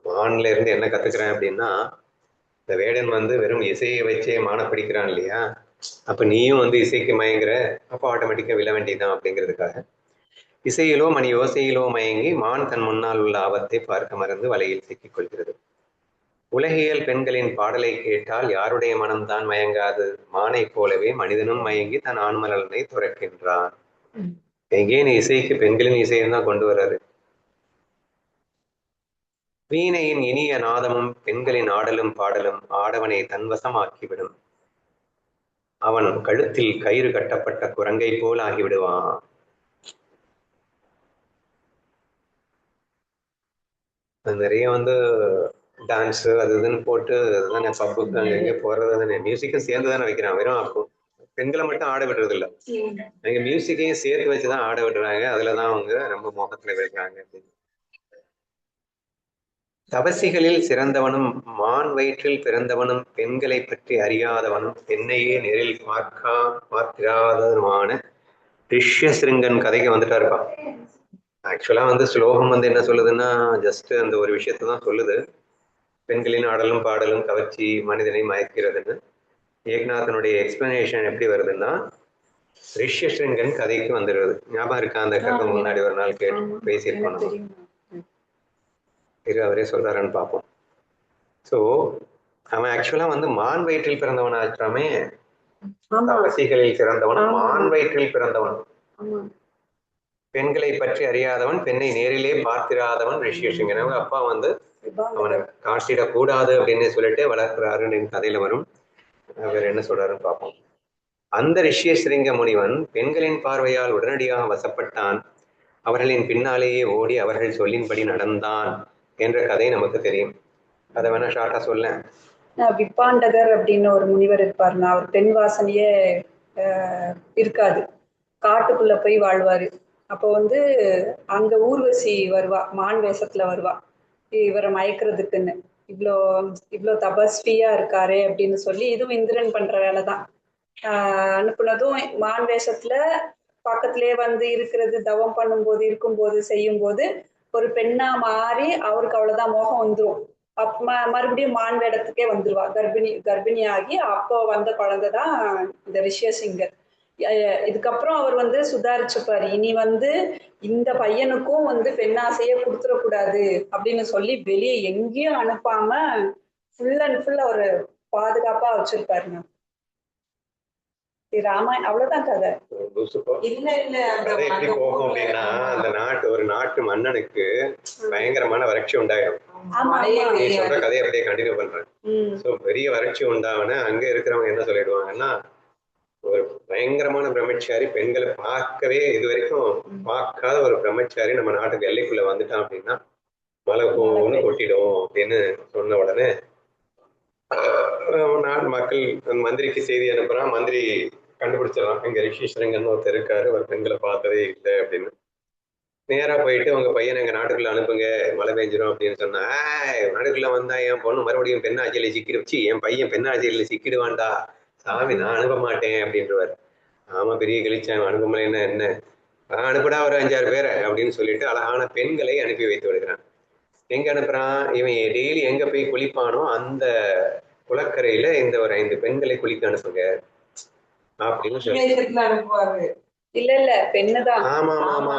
மான்ல இருந்து என்ன கத்துக்கிறேன் அப்படின்னா, இந்த வேடன் வந்து வெறும் இசையை வச்சே மான பிடிக்கிறான் இல்லையா, அப்ப நீயும் வந்து இசைக்கு மயங்குற, அப்போ ஆட்டோமேட்டிக்கா விழ வேண்டியதான் அப்படிங்கிறதுக்காக இசையிலோ மணி யோசையிலோ மயங்கி மான் தன் முன்னால் உள்ள ஆபத்தை பார்க்க மறந்து வலையில் சிக்கிக் கொள்கிறது. உலகியல் பெண்களின் பாடலை கேட்டால் யாருடைய மனம்தான் மயங்காது? மானை போலவே மனிதனும் மயங்கி தன் ஆண்மலனை துறக்கின்றான். எங்கேயும் இசைக்கு பெண்களின் இசையும் தான் கொண்டு வர்றாரு. வீணையின் இனிய நாதமும் பெண்களின் ஆடலும் பாடலும் ஆடவனை தன்வசம் ஆக்கிவிடும். அவன் கழுத்தில் கயிறு கட்டப்பட்ட குரங்கை போல் ஆகிவிடுவான். நிறைய வந்து டான்ஸ் அது இதுன்னு போட்டு அதுதானே பப்புக்கு அங்க எங்க போறது, தானே மியூசிக்கும் சேர்ந்து தானே வைக்கிறான். வெறும் அப்போ பெண்களை மட்டும் ஆட விடுறது இல்லை, அங்க மியூசிக்கையும் சேர்த்து வச்சுதான் ஆட விடுறாங்க. அதுலதான் அவங்க ரொம்ப மோகத்துல வைக்கிறாங்க. தபசிகளில் சிறந்தவனும் மான் வயிற்றில் பிறந்தவனும் பெண்களை பற்றி அறியாதவனும் பெண்ணையே நேரில் பார்த்திராதவனுமான ரிஷ்யசிருங்கன் கதைக்கு வந்துட்டா இருப்பான். ஆக்சுவலா வந்து ஸ்லோகம் வந்து என்ன சொல்லுதுன்னா, ஜஸ்ட் அந்த ஒரு விஷயத்தை தான் சொல்லுது. பெண்களின் ஆடலும் பாடலும் கவர்ச்சி மனிதனை மயக்கிறதுன்னு. ஏக்நாதனுடைய எக்ஸ்பிளனேஷன் எப்படி வருதுன்னா, ரிஷ்யசிருங்கன் கதைக்கு வந்துடுறது. ஞாபகம் இருக்கா? அந்த கதை முன்னாடி ஒரு நாள் கேட்டு பேசியிருக்கோம் நம்ம. அவரே சொல்றாருன்னு பார்ப்போம். ஸோ அவன் ஆக்சுவலா வந்து மான் வயிற்றில் பிறந்தவன் ஆச்சாமே. தபசிகளில் சிறந்தவன் மான் வயிற்றில் பிறந்தவன், பெண்களை பற்றி அறியாதவன், பெண்ணை நேரிலே பார்த்திராதவன் ரிஷியசிங்கன். அப்பா வந்து அவனை காட்டிடக்கூடாது அப்படின்னு சொல்லிட்டு வளர்க்கிறாருன்னு கதையில வரும். வேற என்ன சொல்றாருன்னு பார்ப்போம். அந்த ரிஷ்யசிருங்க முனிவன் பெண்களின் பார்வையால் உடனடியாக வசப்பட்டான். அவர்களின் பின்னாலேயே ஓடி அவர்கள் சொல்லின்படி நடந்தான் என்ற கதை நமக்கு தெரியும். அதை வேணா ஷார்ட்டா சொல்ல. விப்பாண்டகர் அப்படின்னு ஒரு முனிவர் இருப்பாருன்னா, அவர் பெண் வாசனையே இருக்காது, காட்டுக்குள்ள போய் வாழ்வாரு. அப்போ வந்து அங்க ஊர்வசி வருவா, மான் வேஷத்துல வருவா இவரை மயக்கிறதுக்குன்னு. இவ்வளோ இவ்வளோ தபஸ்வியா இருக்காரே அப்படின்னு சொல்லி, இதுவும் இந்திரன் பண்ற வேலைதான். அனுப்புனதும் மான் வேஷத்துல பக்கத்திலே வந்து இருக்கிறது, தவம் பண்ணும்போது இருக்கும்போது செய்யும்போது ஒரு பெண்ணா மாறி அவருக்கு அவ்வளவுதான் மோகம் வந்துடும். மறுபடியும் மான் வேடத்துக்கே வந்துருவா, கர்ப்பிணியாகி. அப்போ வந்த குழந்தை தான் இந்த ரிஷ்யசிங்கர். இதுக்கப்புறம் அவர் வந்து சுதாரிச்சுப்பாரு, இனி வந்து இந்த பையனுக்கும் வந்து பெண்ணாசையே கொடுத்துடக்கூடாது அப்படின்னு சொல்லி வெளியே எங்கேயும் அனுப்பாம ஃபுல் அண்ட் ஃபுல் அவரு பாதுகாப்பா வச்சிருப்பாருங்க. ராமாயணம் அவ்வளவுதான் கதை. கதை எப்படி போகும் அப்படின்னா, அந்த ஒரு நாட்டு மன்னனுக்கு பயங்கரமான வறட்சி உண்டாயிடும். நீ சொல்ற கதையை அப்படியே கண்டினியூ பண்றேன். சோ பெரிய வறட்சி உண்டாவன அங்க இருக்கிறவங்க என்ன சொல்லிடுவாங்கன்னா, ஒரு பயங்கரமான பிரம்மச்சாரி, பெண்களை பார்க்கவே இது வரைக்கும் பார்க்காத ஒரு பிரம்மச்சாரி நம்ம நாட்டுக்கு எல்லைக்குள்ள வந்துட்டான் அப்படின்னா மழை போன்னு கொட்டிடும் அப்படின்னு சொன்ன உடனே நாட்டு மக்கள் மந்திரிக்கு செய்தி அனுப்புறான். மந்திரி கண்டுபிடிச்சிடலாம், இங்க ரிஷிஸ்வரங்கன்னு ஒருத்தர் இருக்காரு, ஒரு பெண்களை பார்த்ததே இல்லை அப்படின்னு. நேரா போயிட்டு உங்க பையனை எங்க நாட்டுக்குள்ள அனுப்புங்க, மழை பெஞ்சிடும் அப்படின்னு சொன்னா, நாட்டுக்குள்ள வந்தா என் பொண்ணு மறுபடியும் பெண்ணாட்சியில சிக்கிடுச்சு, என் பையன் பெண்ணாட்சியில சிக்கிடுவான்டா சாமி, நான் அனுப்ப மாட்டேன் அப்படின்றவார். ஆமா, பெரிய கழிச்சான், அனுப்பலைன்னா என்ன, அனுப்பிடா ஒரு 5-6 பேரை அப்படின்னு சொல்லிட்டு அழகான பெண்களை அனுப்பி வைத்து விடுகிறான். எங்க அனுப்புறான், இவன் டெய்லி எங்க போய் குளிப்பானோ அந்த குளக்கரையில இந்த ஒரு 5 பெண்களை குளிக்க அனுப்புங்க அப்படின்னு சொல்லி. இல்ல இல்ல பெண்ணுதான். ஆமா ஆமா,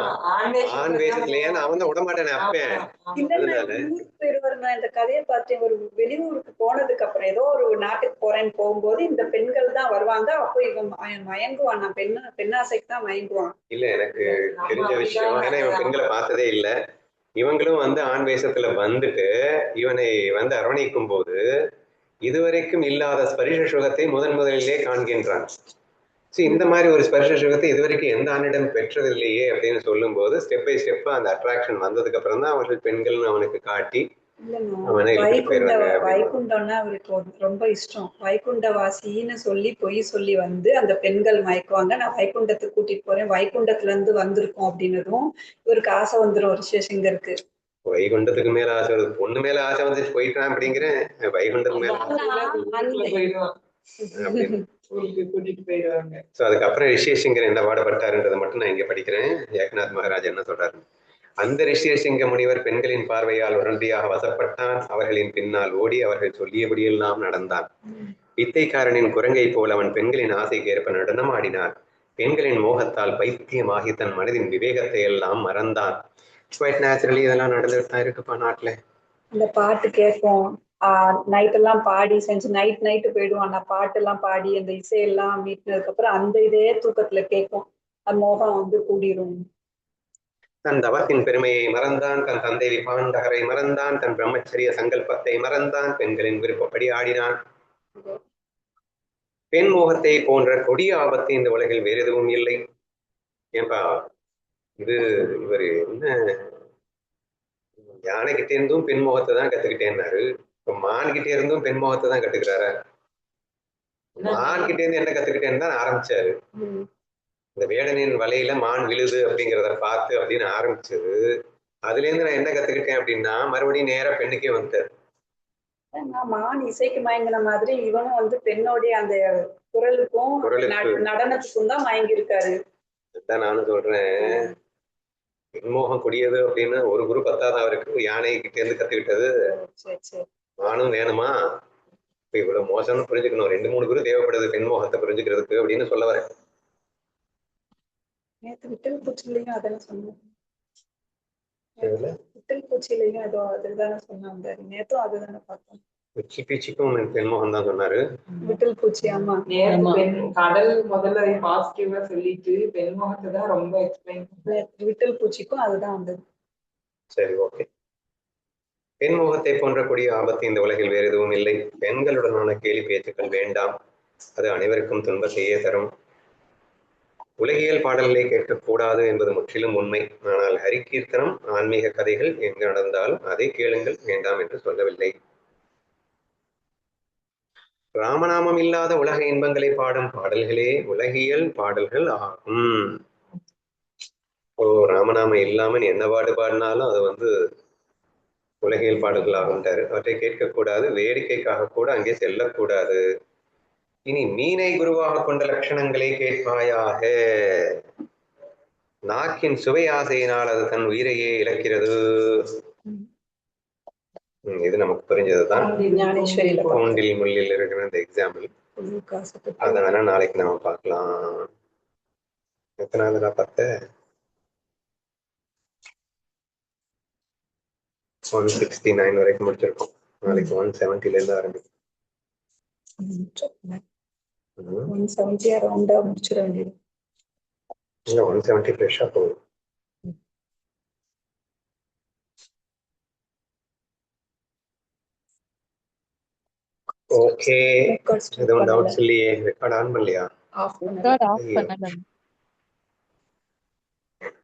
ஆண் வேஷத்துலயே அவன் தான் விடமாட்டானே அப்பேன். ஊருக்கு போயிருவாருன்னா, இந்த கதையை பார்த்தேன். ஒரு வெளியூருக்கு போனதுக்கு அப்புறம் ஏதோ ஒரு நாட்டுக்கு போறேன்னு போகும்போது இந்த பெண்கள் தான் வருவாங்க. அப்போ இவன் மயங்குவான், நான் பெண்ணாசைக்கு தான் மயங்குவான். இல்ல எனக்கு தெரிஞ்ச விஷயம், ஏன்னா இவன் பெண்களை பார்த்ததே இல்லை. இவங்களும் வந்து ஆண் வேஷத்துல வந்துட்டு இவனை வந்து அரவணைக்கும் போது இதுவரைக்கும் இல்லாத ஸ்பரிச சுகத்தை முதலிலே காண்கின்றான். இந்த மாதிரி ஒரு ஸ்பரிச சுகத்தை இதுவரைக்கும் எந்த ஆணிடம் பெற்றதில்லையே அப்படின்னு சொல்லும் போது ஸ்டெப் பை ஸ்டெப்பா அந்த அட்ராக்ஷன் வந்ததுக்கு அப்புறம் தான் அவர்கள் பெண்கள்னு அவனுக்கு காட்டி வைகுண்டம்னா அவருக்கு ரொம்ப இஷ்டம். வைகுண்ட வாசின்னு சொல்லி பொய் சொல்லி வந்து அந்த பெண்கள் மயக்குவாங்க, நான் வைகுண்டத்துக்கு கூட்டிட்டு போறேன், வைகுண்டத்துல இருந்து வந்திருக்கோம் அப்படின்னதும் இவருக்கு ஆசை வந்துடும் ரிஷிசிங்கருக்கு. வைகுண்டத்துக்கு மேல ஆசை வருது, பொண்ணு மேல ஆசை வந்து போயிட்டான் அப்படிங்கிறேன், வைகுண்டத்துக்கு மேல கூட்டிட்டு போயிடுவாங்க. அதுக்கப்புறம் ரிஷிசிங்கர் என்ன பாடுபட்டாருன்றதை மட்டும் நான் இங்க படிக்கிறேன். ஏக்நாத் மகாராஜ் என்ன சொல்றாரு, அந்த ரிஷிசிங்க முனிவர் பெண்களின் பார்வையால் உடனடியாக வசப்பட்டான். அவர்களின் பின்னால் ஓடி அவர்கள் சொல்லியபடியெல்லாம் நடந்தான். பித்தைக்காரனின் குரங்கை போல் அவன் பெண்களின் ஆசைக்கு ஏற்ப நடனம் ஆடினான். பெண்களின் மோகத்தால் பைத்தியமாகி தன் மனதின் விவேகத்தை எல்லாம் மறந்தான். குவைட் நேச்சுரலி இதெல்லாம் நடந்துட்டு தான் இருக்குப்பா நாட்டுல. இந்த பாட்டு கேட்போம், நைட் எல்லாம் பாடி செஞ்சு நைட்டு போயிடுவான். பாட்டு எல்லாம் பாடி அந்த இசையெல்லாம் மீட்டினதுக்கு அப்புறம் அந்த இதே தூக்கத்துல கேட்போம், அந்த மோகம் வந்து கூடிரும். தன் தவத்தின் பெருமையை மறந்தான், தன் தந்தை விபாண்டகரை மறந்தான், தன் பிரம்மச்சரிய சங்கல்பத்தை மறந்தான், பெண்களின் விருப்பப்படி ஆடினான். பெண் மோகத்தை போன்ற கொடிய ஆபத்து இந்த உலகில் வேறு எதுவும் இல்லை. ஏன்பா இது இவர் என்ன யானை கிட்டே இருந்தும் பெண் முகத்தை தான் கத்துக்கிட்டேன்னாரு, இப்ப மான் கிட்டே இருந்தும் பெண் முகத்தை தான் கத்துக்கிறாரு. மான் கிட்டே இருந்து என்ன கத்துக்கிட்டேன்னு தான் ஆரம்பிச்சாரு. இந்த வேடனின் வலையில மான் விழுது அப்படிங்கிறத பார்த்து அப்படின்னு ஆரம்பிச்சது. அதுல இருந்து நான் என்ன கத்துக்கிட்டேன் அப்படின்னா மறுபடியும் நேரா பெண்ணுக்கே வந்துட்டாரு. மான் இசைக்கு மயங்கின மாதிரி இவனும் வந்து பெண்ணோடைய அந்த குரலுக்கும் நடனத்துக்கும் தான் மயங்கி இருக்காரு. அதுதான் நானும் சொல்றேன், பெண்மோகம் கொடியது அப்படின்னு ஒரு குரு பத்தாதான் அவருக்கு, யானை கிட்ட இருந்து கத்துக்கிட்டது. மானும் வேணுமா, இப்ப இவ்வளவு மோசம்னு புரிஞ்சுக்கணும், 2-3 குரு தேவைப்படுது பெண்மோகத்தை புரிஞ்சுக்கிறதுக்கு அப்படின்னு சொல்ல வரேன். நேத்து விட்டல் பூச்சிலையும் அதெல்லாம் சொன்னேன், விட்டல் பூச்சிலையும் ஏதோ அதுதானே சொன்னாங்க, நேத்தும் அதுதானே பார்த்தோம். பிச்சிக்கும் பெண்மோகம் தான் சொன்னாரு. விட்டல் பூச்சி. ஆமா, கடல் முதல்ல பாசிட்டிவா சொல்லிட்டு பெண்மோகத்தை தான் ரொம்ப எக்ஸ்பிளைன். விட்டல் பூச்சிக்கும் அதுதான் வந்தது. சரி, ஓகே. பெண் மோகத்தை போன்ற கொடிய ஆபத்து இந்த உலகில் வேறு எதுவும் இல்லை. பெண்களுடனான கேலி பேச்சுக்கள் வேண்டாம், அது அனைவருக்கும் துன்பத்தையே தரும். உலகியல் பாடல்களை கேட்கக்கூடாது என்பது முற்றிலும் உண்மை. ஆனால் ஹரிகீர்த்தனம், ஆன்மீக கதைகள் எங்கு நடந்தாலும் அதை கேளுங்கள், வேண்டாம் என்று சொல்லவில்லை. ராமநாமம் இல்லாத உலக இன்பங்களை பாடும் பாடல்களே உலகியல் பாடல்கள் ஆகும். ராமநாமம் இல்லாம என்ன பாடு பாடினாலும் அது உலகியல் பாடல்கள் ஆகும்ட்டாரு. அவற்றை கேட்கக்கூடாது, வேடிக்கைக்காக கூட அங்கே செல்லக்கூடாது. இனி மீனை குருவாக கொண்ட லட்சணங்களை கேட்பாயாக. நாக்கின் சுவை ஆசையினால் அது தன் உயிரையே இழக்கிறது. இது நமக்கு புரிஞ்சதுதான். கூண்டில் முள்ளில் இருக்கிற இந்த எக்ஸாம்பிள். அதை வேணா நாளைக்கு நம்ம பார்க்கலாம். எத்தனாவதுல 10 169 வரைக்கும் முடிச்சிருக்கோம். நாளைக்கு 170ல இருந்து ஆரம்பிக்கும். 170 அரௌண்டா முடிச்சிட வேண்டியது. இல்ல 170 ஃப்ரெஷ்ஷா போகுது. ஓகே, எதுவும் டவுட்ஸ் இல்லையே? ரெக்கார்ட் ஆன் பண்ணலையா? ஆஃப் பண்ணல.